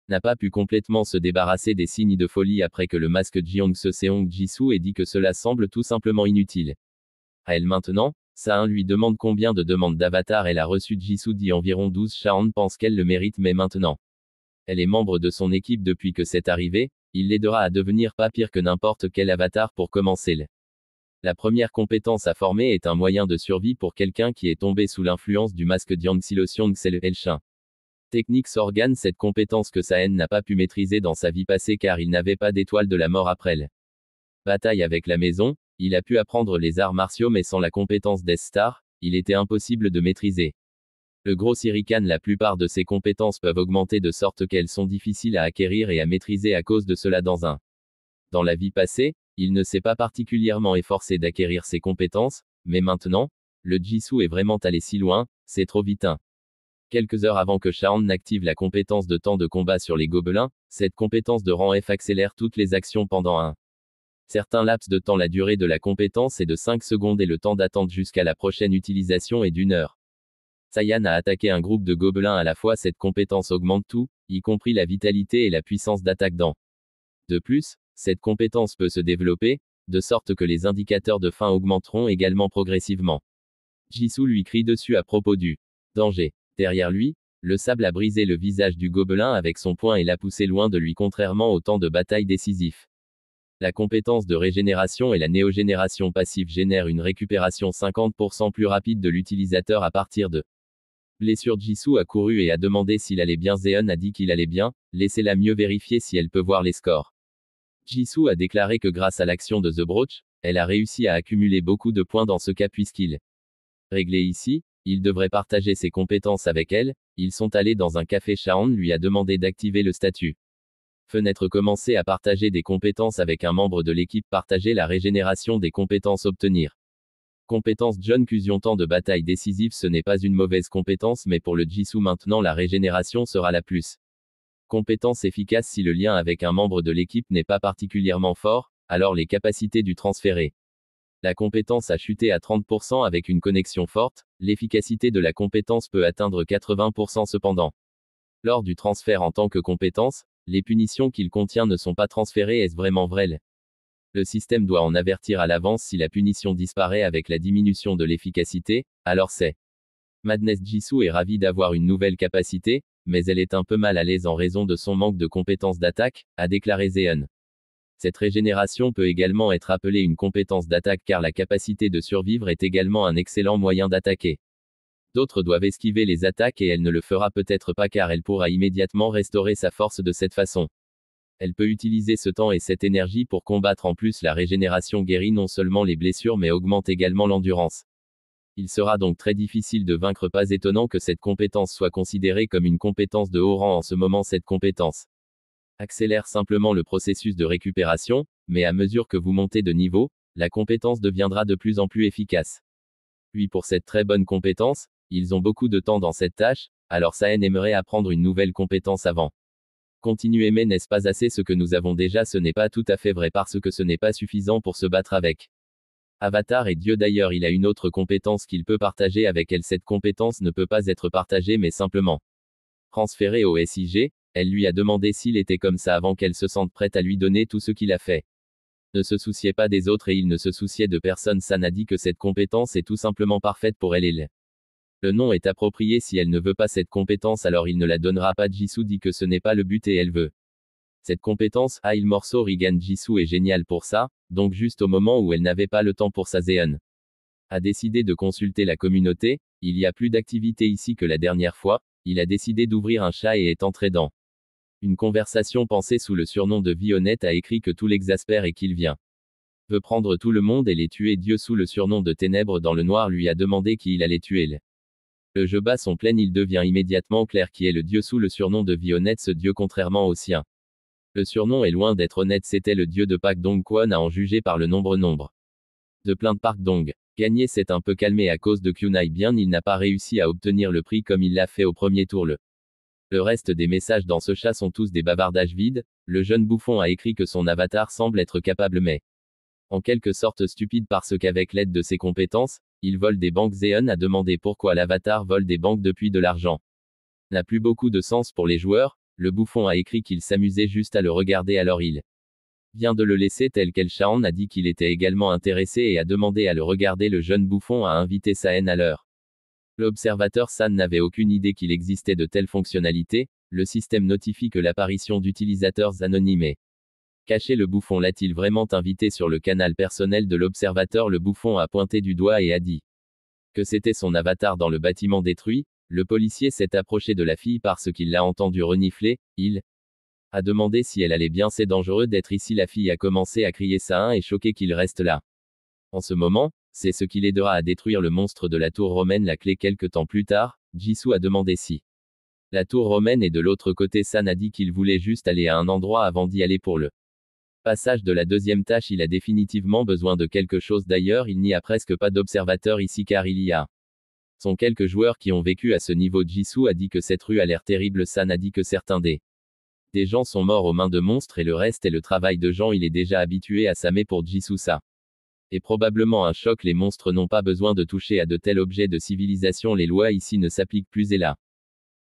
n'a pas pu complètement se débarrasser des signes de folie après que le masque Jeong se Seong. Jisoo et dit que cela semble tout simplement inutile à elle maintenant. Sain lui demande combien de demandes d'avatar elle a reçues. Jisoo dit environ 12. Shaon pense qu'elle le mérite, mais maintenant elle est membre de son équipe depuis que c'est arrivé. Il l'aidera à devenir pas pire que n'importe quel avatar. Pour commencer, la première compétence à former est un moyen de survie pour quelqu'un qui est tombé sous l'influence du masque Jiang Silosyong. C'est le Hellshin technique Sorgan. Cette compétence que Saen n'a pas pu maîtriser dans sa vie passée car il n'avait pas d'étoile de la mort. Après la bataille avec la maison, il a pu apprendre les arts martiaux, mais sans la compétence Death Star, il était impossible de maîtriser le gros Shuriken. La plupart de ces compétences peuvent augmenter de sorte qu'elles sont difficiles à acquérir et à maîtriser à cause de cela. Dans la vie passée, il ne s'est pas particulièrement efforcé d'acquérir ces compétences, mais maintenant, le Jisoo est vraiment allé si loin, c'est trop vite. Quelques heures avant que Shaon n'active la compétence de temps de combat sur les gobelins, cette compétence de rang F accélère toutes les actions pendant un certain laps de temps. La durée de la compétence est de 5 secondes et le temps d'attente jusqu'à la prochaine utilisation est d'1 heure. Saiyan a attaqué un groupe de gobelins à la fois. Cette compétence augmente tout, y compris la vitalité et la puissance d'attaque. Dans De plus, cette compétence peut se développer, de sorte que les indicateurs de faim augmenteront également progressivement. Jisoo lui crie dessus à propos du danger. Derrière lui, le sable a brisé le visage du gobelin avec son poing et l'a poussé loin de lui contrairement au temps de bataille décisif. La compétence de régénération et la néogénération passive génèrent une récupération 50% plus rapide de l'utilisateur à partir de blessure. Jisoo a couru et a demandé s'il allait bien. Zeon a dit qu'il allait bien, laissez-la mieux vérifier si elle peut voir les scores. Jisoo a déclaré que grâce à l'action de The Brooch, elle a réussi à accumuler beaucoup de points dans ce cas puisqu'il réglé ici, il devrait partager ses compétences avec elle. Ils sont allés dans un café. Shaon lui a demandé d'activer le statut. Fenêtre. Commencer à partager des compétences avec un membre de l'équipe. Partager la régénération des compétences. Obtenir compétence John Cusion. Temps de bataille décisive. Ce n'est pas une mauvaise compétence mais pour le Jisoo maintenant la régénération sera la plus compétence efficace si le lien avec un membre de l'équipe n'est pas particulièrement fort, alors les capacités du transféré. La compétence a chuté à 30% avec une connexion forte, l'efficacité de la compétence peut atteindre 80% cependant. Lors du transfert en tant que compétence, les punitions qu'il contient ne sont pas transférées. Est-ce vraiment vrai? Le système doit en avertir à l'avance si la punition disparaît avec la diminution de l'efficacité, alors c'est Madness. Jisoo est ravi d'avoir une nouvelle capacité, mais elle est un peu mal à l'aise en raison de son manque de compétences d'attaque, a déclaré Zeon. Cette régénération peut également être appelée une compétence d'attaque car la capacité de survivre est également un excellent moyen d'attaquer. D'autres doivent esquiver les attaques et elle ne le fera peut-être pas car elle pourra immédiatement restaurer sa force de cette façon. Elle peut utiliser ce temps et cette énergie pour combattre. En plus, la régénération guérit non seulement les blessures mais augmente également l'endurance. Il sera donc très difficile de vaincre. Pas étonnant que cette compétence soit considérée comme une compétence de haut rang en ce moment. Cette compétence accélère simplement le processus de récupération, mais à mesure que vous montez de niveau, la compétence deviendra de plus en plus efficace. Puis pour cette très bonne compétence, ils ont beaucoup de temps dans cette tâche, alors Saen aimerait apprendre une nouvelle compétence avant. Continuer. Mais n'est-ce pas assez ce que nous avons déjà? Ce n'est pas tout à fait vrai parce que ce n'est pas suffisant pour se battre avec Avatar et Dieu. D'ailleurs il a une autre compétence qu'il peut partager avec elle. Cette compétence ne peut pas être partagée mais simplement transférée au SIG. Elle lui a demandé s'il était comme ça avant qu'elle se sente prête à lui donner tout ce qu'il a fait. Ne se souciait pas des autres et il ne se souciait de personne. San a dit que cette compétence est tout simplement parfaite pour elle. Le nom est approprié. Si elle ne veut pas cette compétence alors il ne la donnera pas. Jisoo dit que ce n'est pas le but et elle veut cette compétence. Il morceau Rigan. Jisoo est génial pour ça, donc juste au moment où elle n'avait pas le temps pour ça, Zeon a décidé de consulter la communauté. Il y a plus d'activité ici que la dernière fois. Il a décidé d'ouvrir un chat et est entré dans une conversation. Pensée sous le surnom de Vie Honnête a écrit que tout l'exaspère et qu'il veut prendre tout le monde et les tuer. Dieu sous le surnom de Ténèbres dans le noir lui a demandé qui il allait tuer. Le jeu bat son plein. Il devient immédiatement clair qui est le dieu sous le surnom de Vie Honnête. Ce dieu contrairement au sien, le surnom est loin d'être honnête. C'était le dieu de Pak Dong Kwon à en juger par le nombre de plaintes. Park Dong gagné s'est un peu calmé à cause de Kunai. Bien il n'a pas réussi à obtenir le prix comme il l'a fait au premier tour. Le reste des messages dans ce chat sont tous des bavardages vides. Le jeune bouffon a écrit que son avatar semble être capable mais en quelque sorte stupide parce qu'avec l'aide de ses compétences, il vole des banques. Zeon a demandé pourquoi l'avatar vole des banques depuis de l'argent. N'a plus beaucoup de sens pour les joueurs. Le bouffon a écrit qu'il s'amusait juste à le regarder alors il vient de le laisser tel quel. Shaon a dit qu'il était également intéressé et a demandé à le regarder. Le jeune bouffon a invité Saen à l'heure. L'observateur San n'avait aucune idée qu'il existait de telles fonctionnalités. Le système notifie que l'apparition d'utilisateurs anonymes est cachée. Le bouffon l'a-t-il vraiment invité sur le canal personnel de l'observateur? Le bouffon a pointé du doigt et a dit que c'était son avatar dans le bâtiment détruit. Le policier s'est approché de la fille parce qu'il l'a entendu renifler. Il a demandé si elle allait bien. C'est dangereux d'être ici. La fille a commencé à crier ça et choqué qu'il reste là. En ce moment, c'est ce qui l'aidera à détruire le monstre de la tour romaine. La clé. Quelque temps plus tard, Jisoo a demandé si la tour romaine est de l'autre côté. San a dit qu'il voulait juste aller à un endroit avant d'y aller pour le passage de la deuxième tâche. Il a définitivement besoin de quelque chose. D'ailleurs il n'y a presque pas d'observateurs ici car il y a sont quelques joueurs qui ont vécu à ce niveau. Jisoo a dit que cette rue a l'air terrible. San a dit que certains des gens sont morts aux mains de monstres et le reste est le travail de gens. Il est déjà habitué à ça mais pour Jisoo ça est probablement un choc. Les monstres n'ont pas besoin de toucher à de tels objets de civilisation. Les lois ici ne s'appliquent plus et là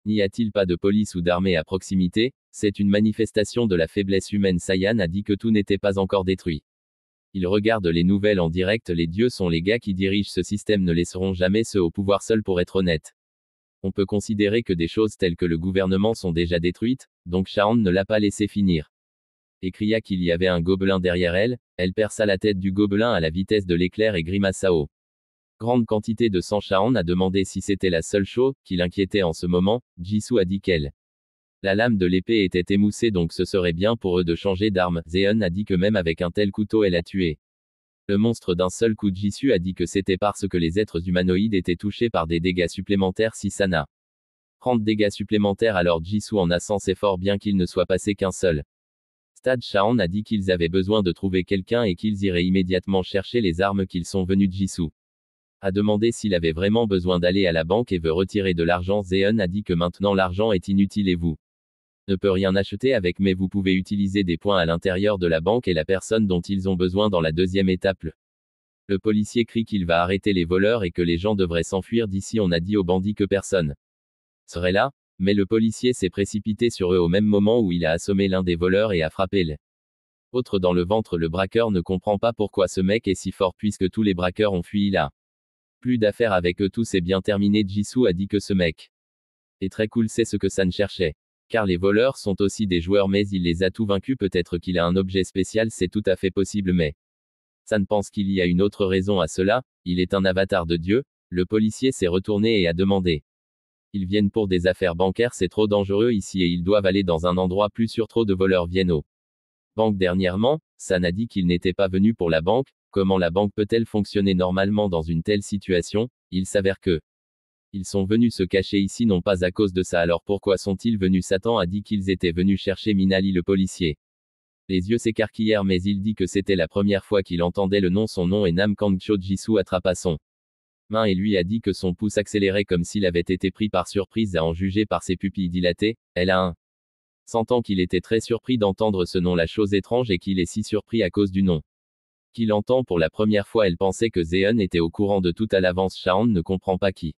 N'y a-t-il pas de police ou d'armée à proximité? C'est une manifestation de la faiblesse humaine. Saiyan a dit que tout n'était pas encore détruit. Il regarde les nouvelles en direct. Les dieux sont les gars qui dirigent ce système, ne laisseront jamais ceux au pouvoir seuls. Pour être honnête, on peut considérer que des choses telles que le gouvernement sont déjà détruites, donc Shaon ne l'a pas laissé finir. Et cria qu'il y avait un gobelin derrière elle. Elle perça la tête du gobelin à la vitesse de l'éclair et grimaça haut. Grande quantité de sang. Shaon a demandé si c'était la seule chose qui l'inquiétait en ce moment. Jisoo a dit qu'elle. La lame de l'épée était émoussée, donc ce serait bien pour eux de changer d'arme. Zeon a dit que même avec un tel couteau elle a tué le monstre d'un seul coup. Jisoo a dit que c'était parce que les êtres humanoïdes étaient touchés par des dégâts supplémentaires. Si ça n'a 30 dégâts supplémentaires, alors Jisoo en a 100. C'est fort bien qu'il ne soit passé qu'un seul stade. Shaon a dit qu'ils avaient besoin de trouver quelqu'un et qu'ils iraient immédiatement chercher les armes qu'ils sont venus. Jisoo a demandé s'il avait vraiment besoin d'aller à la banque et veut retirer de l'argent. Zeon a dit que maintenant l'argent est inutile et vous ne peut rien acheter avec, mais vous pouvez utiliser des points à l'intérieur de la banque et la personne dont ils ont besoin dans la deuxième étape. Le policier crie qu'il va arrêter les voleurs et que les gens devraient s'enfuir d'ici. On a dit aux bandits que personne serait là, mais le policier s'est précipité sur eux au même moment où il a assommé l'un des voleurs et a frappé l'autre dans le ventre. Le braqueur ne comprend pas pourquoi ce mec est si fort puisque tous les braqueurs ont fui. Il a plus d'affaires avec eux tous. C'est bien terminé. Jisoo a dit que ce mec est très cool. C'est ce que San cherchait. Car les voleurs sont aussi des joueurs, mais il les a tous vaincus. Peut-être qu'il a un objet spécial, c'est tout à fait possible, mais San pense qu'il y a une autre raison à cela. Il est un avatar de Dieu. Le policier s'est retourné et a demandé. Ils viennent pour des affaires bancaires. C'est trop dangereux ici et ils doivent aller dans un endroit plus sûr. Trop de voleurs viennent aux banques dernièrement. San a dit qu'il n'était pas venu pour la banque. Comment la banque peut-elle fonctionner normalement dans une telle situation? Il s'avère que ils sont venus se cacher ici non pas à cause de ça. Alors pourquoi sont-ils venus? Satan a dit qu'ils étaient venus chercher Minali. Le policier les yeux s'écarquillèrent, mais il dit que c'était la première fois qu'il entendait le nom. Son nom est Nam Kangcho. Jisoo attrapa son main et lui a dit que son pouce accélérait comme s'il avait été pris par surprise. À en juger par ses pupilles dilatées, elle a un sentant qu'il était très surpris d'entendre ce nom. La chose étrange est qu'il est si surpris à cause du nom qu'il entend pour la première fois. Elle pensait que Zeon était au courant de tout à l'avance. Shaon ne comprend pas qui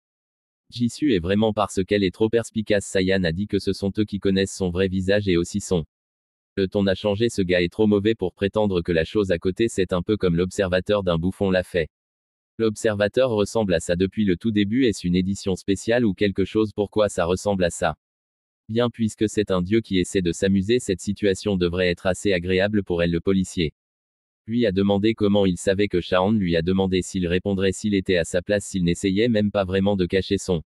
Jisoo est vraiment parce qu'elle est trop perspicace. Saiyan a dit que ce sont eux qui connaissent son vrai visage et aussi son le ton a changé. Ce gars est trop mauvais pour prétendre que la chose à côté. C'est un peu comme l'observateur d'un bouffon l'a fait. L'observateur ressemble à ça depuis le tout début. Est-ce une édition spéciale ou quelque chose? Pourquoi ça ressemble à ça? Bien, puisque c'est un dieu qui essaie de s'amuser, cette situation devrait être assez agréable pour elle. Le policier lui a demandé comment il savait que Shaon lui a demandé s'il répondrait s'il était à sa place, s'il n'essayait même pas vraiment de cacher son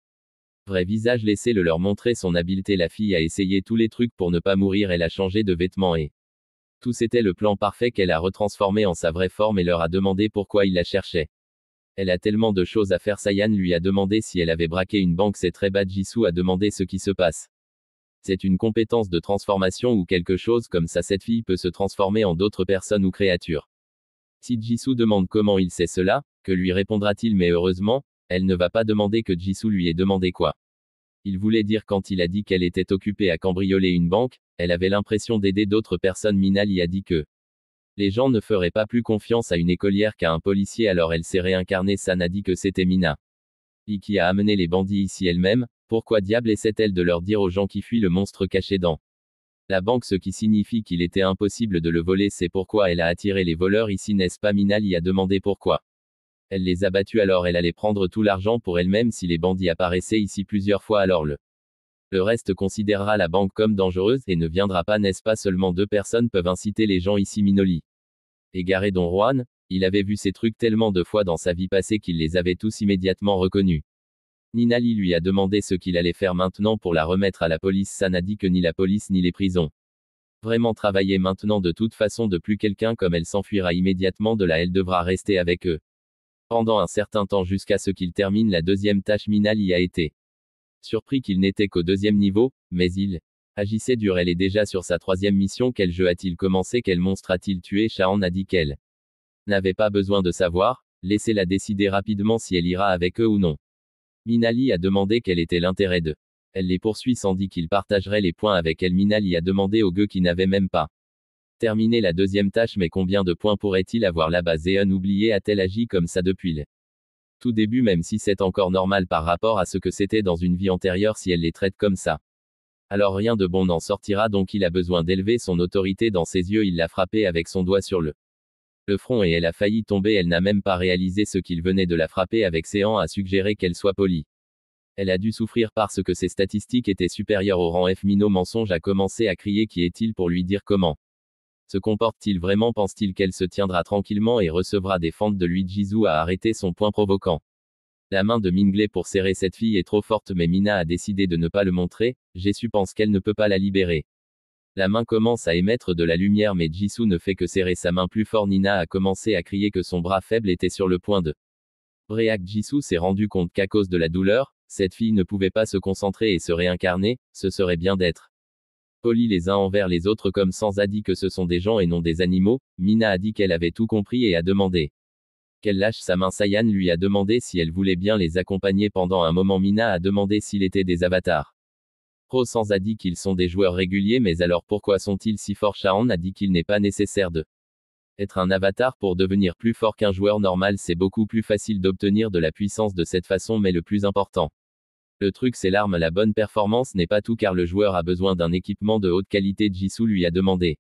vrai visage. Laissez-le leur montrer son habileté. La fille a essayé tous les trucs pour ne pas mourir. Elle a changé de vêtements et tout, c'était le plan parfait qu'elle a retransformé en sa vraie forme et leur a demandé pourquoi il la cherchait. Elle a tellement de choses à faire. Saiyan lui a demandé si elle avait braqué une banque. C'est très bad. Jisoo a demandé ce qui se passe. C'est une compétence de transformation ou quelque chose comme ça. Cette fille peut se transformer en d'autres personnes ou créatures. Si Jisoo demande comment il sait cela, que lui répondra-t-il? Mais heureusement, elle ne va pas demander que Jisoo lui ait demandé quoi. Il voulait dire quand il a dit qu'elle était occupée à cambrioler une banque, elle avait l'impression d'aider d'autres personnes. Minali a dit que les gens ne feraient pas plus confiance à une écolière qu'à un policier, alors elle s'est réincarnée. San a dit que c'était Mina qui a amené les bandits ici elle-même. Pourquoi diable essaie-t-elle de leur dire aux gens qui fuient le monstre caché dans la banque, ce qui signifie qu'il était impossible de le voler? C'est pourquoi elle a attiré les voleurs ici, n'est-ce pas? Minali a demandé pourquoi elle les a battus, alors elle allait prendre tout l'argent pour elle-même si les bandits apparaissaient ici plusieurs fois, alors le reste considérera la banque comme dangereuse et ne viendra pas, n'est-ce pas? Seulement 2 personnes peuvent inciter les gens ici. Minoli égaré Don Juan, il avait vu ces trucs tellement de fois dans sa vie passée qu'il les avait tous immédiatement reconnus. Minali lui a demandé ce qu'il allait faire maintenant pour la remettre à la police. San a dit que ni la police ni les prisons vraiment travailler maintenant. De toute façon, de plus quelqu'un comme elle s'enfuira immédiatement de là. Elle devra rester avec eux pendant un certain temps jusqu'à ce qu'il termine la deuxième tâche. Minali a été surpris qu'il n'était qu'au 2e niveau, mais il agissait dur. Elle est déjà sur sa 3e mission. Quel jeu a-t-il commencé? Quel monstre a-t-il tué? Shaon a dit qu'elle n'avait pas besoin de savoir, laissez-la décider rapidement si elle ira avec eux ou non. Minali a demandé quel était l'intérêt de elle les poursuit sans dire qu'il partagerait les points avec elle. Minali a demandé au gueux qui n'avait même pas terminé la 2e tâche, mais combien de points pourrait-il avoir là-bas? Zeon oublié, a-t-elle agi comme ça depuis le Tout début même si c'est encore normal par rapport à ce que c'était dans une vie antérieure si elle les traite comme ça. Alors rien de bon n'en sortira donc il a besoin d'élever son autorité dans ses yeux il l'a frappé avec son doigt sur le front et elle a failli tomber elle n'a même pas réalisé ce qu'il venait de la frapper avec Séan a suggéré qu'elle soit polie. Elle a dû souffrir parce que ses statistiques étaient supérieures au rang F. Minot mensonge a commencé à crier qui est-il pour lui dire comment se comporte-t-il vraiment pense-t-il qu'elle se tiendra tranquillement et recevra des fentes de lui Jisoo a arrêté son point provoquant. La main de Mingley pour serrer cette fille est trop forte mais Mina a décidé de ne pas le montrer, Jisoo pense qu'elle ne peut pas la libérer. La main commence à émettre de la lumière mais Jisoo ne fait que serrer sa main plus fort Nina a commencé à crier que son bras faible était sur le point de break Jisoo s'est rendu compte qu'à cause de la douleur, cette fille ne pouvait pas se concentrer et se réincarner, ce serait bien d'être polis les uns envers les autres comme Sans a dit que ce sont des gens et non des animaux, Mina a dit qu'elle avait tout compris et a demandé qu'elle lâche sa main Saiyan lui a demandé si elle voulait bien les accompagner pendant un moment Mina a demandé s'il était des avatars. Pro Sans a dit qu'ils sont des joueurs réguliers mais alors pourquoi sont-ils si forts Shaon a dit qu'il n'est pas nécessaire de être un avatar pour devenir plus fort qu'un joueur normal c'est beaucoup plus facile d'obtenir de la puissance de cette façon mais le plus important. Le truc c'est l'arme la bonne performance n'est pas tout car le joueur a besoin d'un équipement de haute qualité Jisoo lui a demandé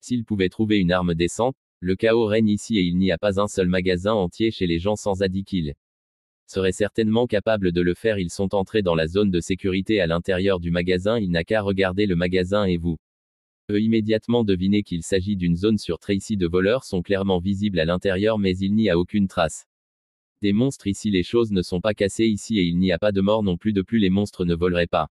s'il pouvait trouver une arme décente, le chaos règne ici et il n'y a pas un seul magasin entier chez les gens Sans a dit qu'il serait certainement capable de le faire ils sont entrés dans la zone de sécurité à l'intérieur du magasin il n'a qu'à regarder le magasin et vous peut immédiatement deviner qu'il s'agit d'une zone sur Tracy de voleurs sont clairement visibles à l'intérieur mais il n'y a aucune trace des monstres ici les choses ne sont pas cassées ici et il n'y a pas de mort non plus de plus les monstres ne voleraient pas.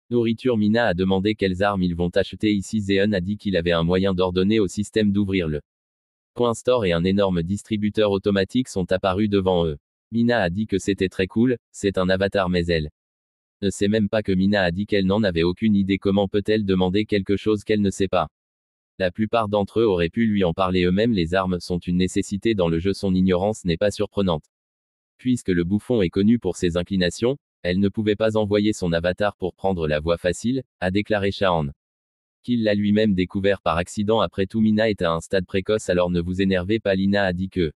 Nourriture Mina a demandé quelles armes ils vont acheter ici Zeon a dit qu'il avait un moyen d'ordonner au système d'ouvrir le point store et un énorme distributeur automatique sont apparus devant eux. Mina a dit que c'était très cool, c'est un avatar mais elle ne sait même pas que Mina a dit qu'elle n'en avait aucune idée comment peut-elle demander quelque chose qu'elle ne sait pas. La plupart d'entre eux auraient pu lui en parler eux-mêmes les armes sont une nécessité dans le jeu son ignorance n'est pas surprenante. Puisque le bouffon est connu pour ses inclinations, elle ne pouvait pas envoyer son avatar pour prendre la voie facile, a déclaré Shaon. Qu'il l'a lui-même découvert par accident après tout Mina est à un stade précoce alors ne vous énervez pas Lina a dit que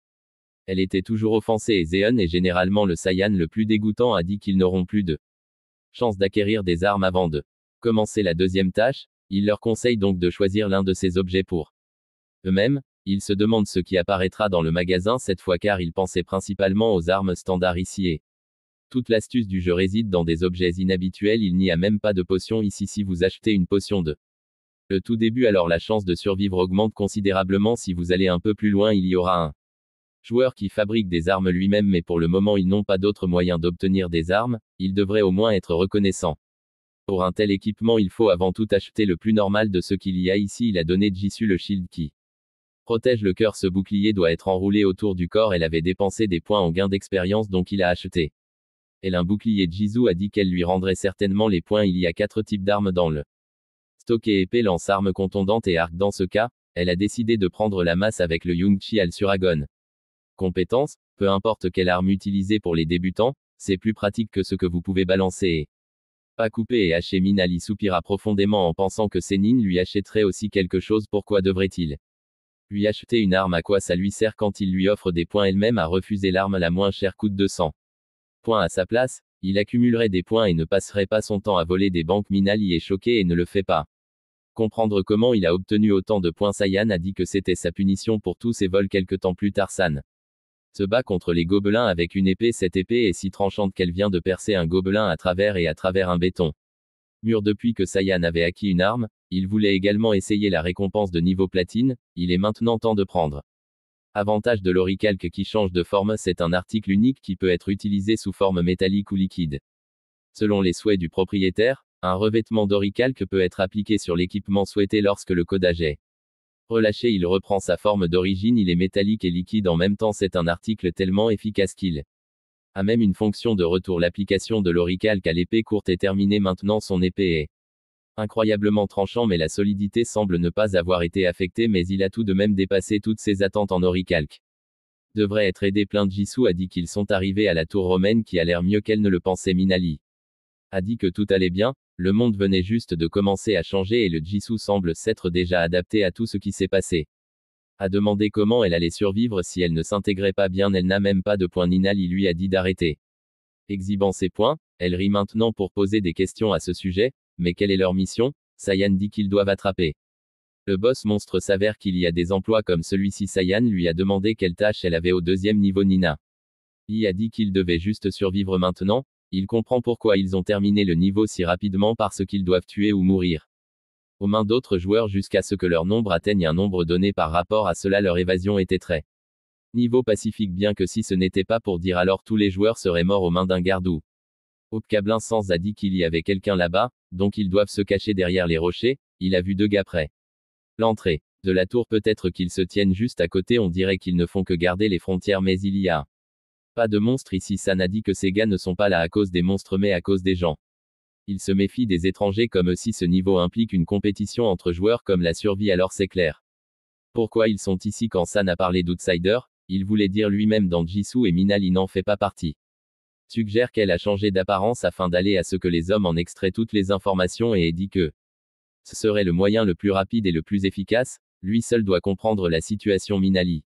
elle était toujours offensée et Zeon est généralement le Saiyan le plus dégoûtant a dit qu'ils n'auront plus de chance d'acquérir des armes avant de commencer la deuxième tâche, il leur conseille donc de choisir l'un de ces objets pour eux-mêmes. Ils se demandent ce qui apparaîtra dans le magasin cette fois car ils pensaient principalement aux armes standards ici et toute l'astuce du jeu réside dans des objets inhabituels il n'y a même pas de potion ici si vous achetez une potion de le tout début alors la chance de survivre augmente considérablement si vous allez un peu plus loin il y aura un joueur qui fabrique des armes lui-même mais pour le moment ils n'ont pas d'autre moyen d'obtenir des armes, ils devraient au moins être reconnaissants. Pour un tel équipement il faut avant tout acheter le plus normal de ce qu'il y a ici il a donné Jisoo le shield qui protège le cœur ce bouclier doit être enroulé autour du corps elle avait dépensé des points en gain d'expérience donc il a acheté. Elle un bouclier Jisoo a dit qu'elle lui rendrait certainement les points il y a 4 types d'armes dans le stock et épée lance-arme contondante et arc dans ce cas, elle a décidé de prendre la masse avec le Yungchi al Suragon. Compétence, peu importe quelle arme utiliser pour les débutants, c'est plus pratique que ce que vous pouvez balancer et pas couper et hacher Minali soupira profondément en pensant que Sénine lui achèterait aussi quelque chose pourquoi devrait-il lui acheter une arme à quoi ça lui sert quand il lui offre des points elle-même a refusé l'arme la moins chère coûte 200 points à sa place, il accumulerait des points et ne passerait pas son temps à voler des banques Minali est choqué et ne le fait pas. Comprendre comment il a obtenu autant de points Saiyan a dit que c'était sa punition pour tous ses vols quelque temps plus tard San se bat contre les gobelins avec une épée cette épée est si tranchante qu'elle vient de percer un gobelin à travers un béton mur depuis que Saiyan avait acquis une arme, il voulait également essayer la récompense de niveau platine, il est maintenant temps de prendre. Avantage de l'oricalque qui change de forme c'est un article unique qui peut être utilisé sous forme métallique ou liquide. Selon les souhaits du propriétaire, un revêtement d'oricalque peut être appliqué sur l'équipement souhaité lorsque le codage est relâché il reprend sa forme d'origine il est métallique et liquide en même temps c'est un article tellement efficace qu'il a même une fonction de retour l'application de l'oricalque à l'épée courte est terminée maintenant son épée est incroyablement tranchant mais la solidité semble ne pas avoir été affectée mais il a tout de même dépassé toutes ses attentes en oricalque. Devrait être aidé plein de Jisoo a dit qu'ils sont arrivés à la tour romaine qui a l'air mieux qu'elle ne le pensait Minali a dit que tout allait bien, le monde venait juste de commencer à changer et le Jisoo semble s'être déjà adapté à tout ce qui s'est passé. A demandé comment elle allait survivre si elle ne s'intégrait pas bien. Elle n'a même pas de points. Nina lui a dit d'arrêter. Exhibant ses points, elle rit maintenant pour poser des questions à ce sujet, mais quelle est leur mission? Saiyan dit qu'ils doivent attraper le boss monstre. S'avère qu'il y a des emplois comme celui-ci. Saiyan lui a demandé quelle tâche elle avait au deuxième niveau. Nina a dit qu'ils devaient juste survivre maintenant. Il comprend pourquoi ils ont terminé le niveau si rapidement, parce qu'ils doivent tuer ou mourir aux mains d'autres joueurs jusqu'à ce que leur nombre atteigne un nombre donné. Par rapport à cela, leur évasion était très niveau pacifique, bien que si ce n'était pas pour dire alors tous les joueurs seraient morts aux mains d'un gardou. Obkablin Sans a dit qu'il y avait quelqu'un là-bas, donc ils doivent se cacher derrière les rochers. Il a vu deux gars près l'entrée de la tour. Peut-être qu'ils se tiennent juste à côté. On dirait qu'ils ne font que garder les frontières, mais il y a pas de monstres ici. San a dit que ces gars ne sont pas là à cause des monstres mais à cause des gens. Ils se méfient des étrangers, comme si ce niveau implique une compétition entre joueurs comme la survie, alors c'est clair. Pourquoi ils sont ici? Quand San a parlé d'outsider, il voulait dire lui-même dans Jisoo, et Minali n'en fait pas partie. Suggère qu'elle a changé d'apparence afin d'aller à ce que les hommes en extraient toutes les informations et dit que ce serait le moyen le plus rapide et le plus efficace. Lui seul doit comprendre la situation. Minali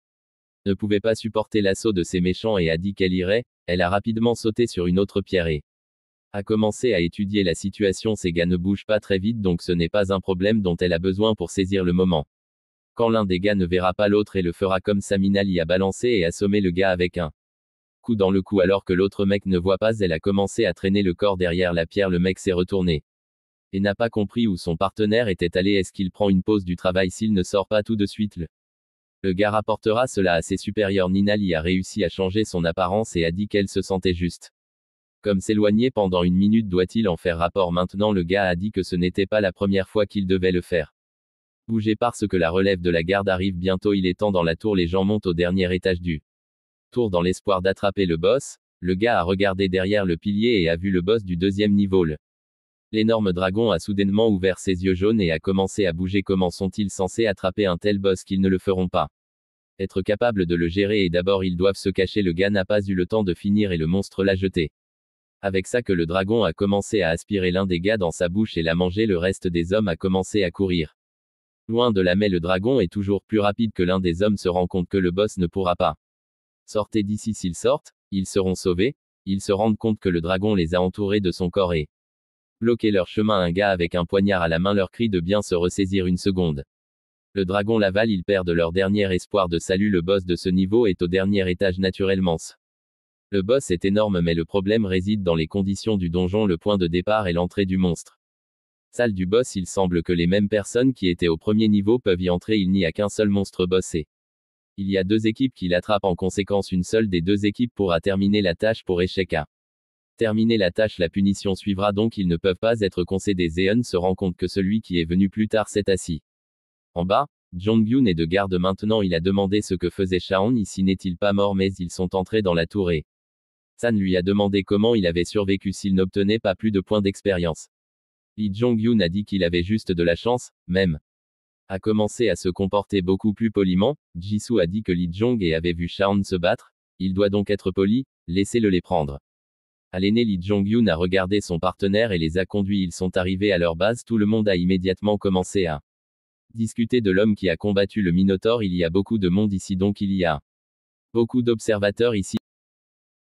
ne pouvait pas supporter l'assaut de ces méchants et a dit qu'elle irait. Elle a rapidement sauté sur une autre pierre et a commencé à étudier la situation. Ces gars ne bougent pas très vite, donc ce n'est pas un problème dont elle a besoin pour saisir le moment. Quand l'un des gars ne verra pas l'autre et le fera comme ça, Minali a balancé et assommé le gars avec un coup dans le cou alors que l'autre mec ne voit pas. Elle a commencé à traîner le corps derrière la pierre. Le mec s'est retourné et n'a pas compris où son partenaire était allé. Est-ce qu'il prend une pause du travail? S'il ne sort pas tout de suite, le gars rapportera cela à ses supérieurs. Minali a réussi à changer son apparence et a dit qu'elle se sentait juste comme s'éloigner pendant une minute. Doit-il en faire rapport maintenant? Le gars a dit que ce n'était pas la première fois qu'il devait le faire. Bougez parce que la relève de la garde arrive bientôt. Il est temps dans la tour. Les gens montent au dernier étage du tour dans l'espoir d'attraper le boss. Le gars a regardé derrière le pilier et a vu le boss du deuxième niveau. L'énorme dragon a soudainement ouvert ses yeux jaunes et a commencé à bouger. Comment sont-ils censés attraper un tel boss qu'ils ne le feront pas être capable de le gérer? Et d'abord ils doivent se cacher. Le gars n'a pas eu le temps de finir et le monstre l'a jeté. Avec ça que le dragon a commencé à aspirer l'un des gars dans sa bouche et l'a mangé. Le reste des hommes a commencé à courir loin de là, mais le dragon est toujours plus rapide que l'un des hommes se rend compte que le boss ne pourra pas sortir d'ici. S'ils sortent, ils seront sauvés. Ils se rendent compte que le dragon les a entourés de son corps et bloqué leur chemin. Un gars avec un poignard à la main leur crie de bien se ressaisir une seconde. Le dragon l'avale. Ils perdent leur dernier espoir de salut. Le boss de ce niveau est au dernier étage naturellement. Le boss est énorme, mais le problème réside dans les conditions du donjon. Le point de départ est l'entrée du monstre. Salle du boss. Il semble que les mêmes personnes qui étaient au premier niveau peuvent y entrer. Il n'y a qu'un seul monstre boss et il y a deux équipes qui l'attrapent. En conséquence, une seule des deux équipes pourra terminer la tâche. Pour échec à terminer la tâche, la punition suivra, donc ils ne peuvent pas être concédés. Zeon se rend compte que celui qui est venu plus tard s'est assis en bas. Jonghyun est de garde maintenant. Il a demandé ce que faisait Shaon ici. N'est-il pas mort? Mais ils sont entrés dans la tour et San lui a demandé comment il avait survécu s'il n'obtenait pas plus de points d'expérience. Lee Jong-hyun a dit qu'il avait juste de la chance, même a commencé à se comporter beaucoup plus poliment. Jisoo a dit que Lee Jong-hae avait vu Shaon se battre. Il doit donc être poli, laissez-le les prendre. À l'aîné, Lee Jong-hyun a regardé son partenaire et les a conduits. Ils sont arrivés à leur base. Tout le monde a immédiatement commencé à discuter de l'homme qui a combattu le Minotaure. Il y a beaucoup de monde ici, donc il y a beaucoup d'observateurs ici.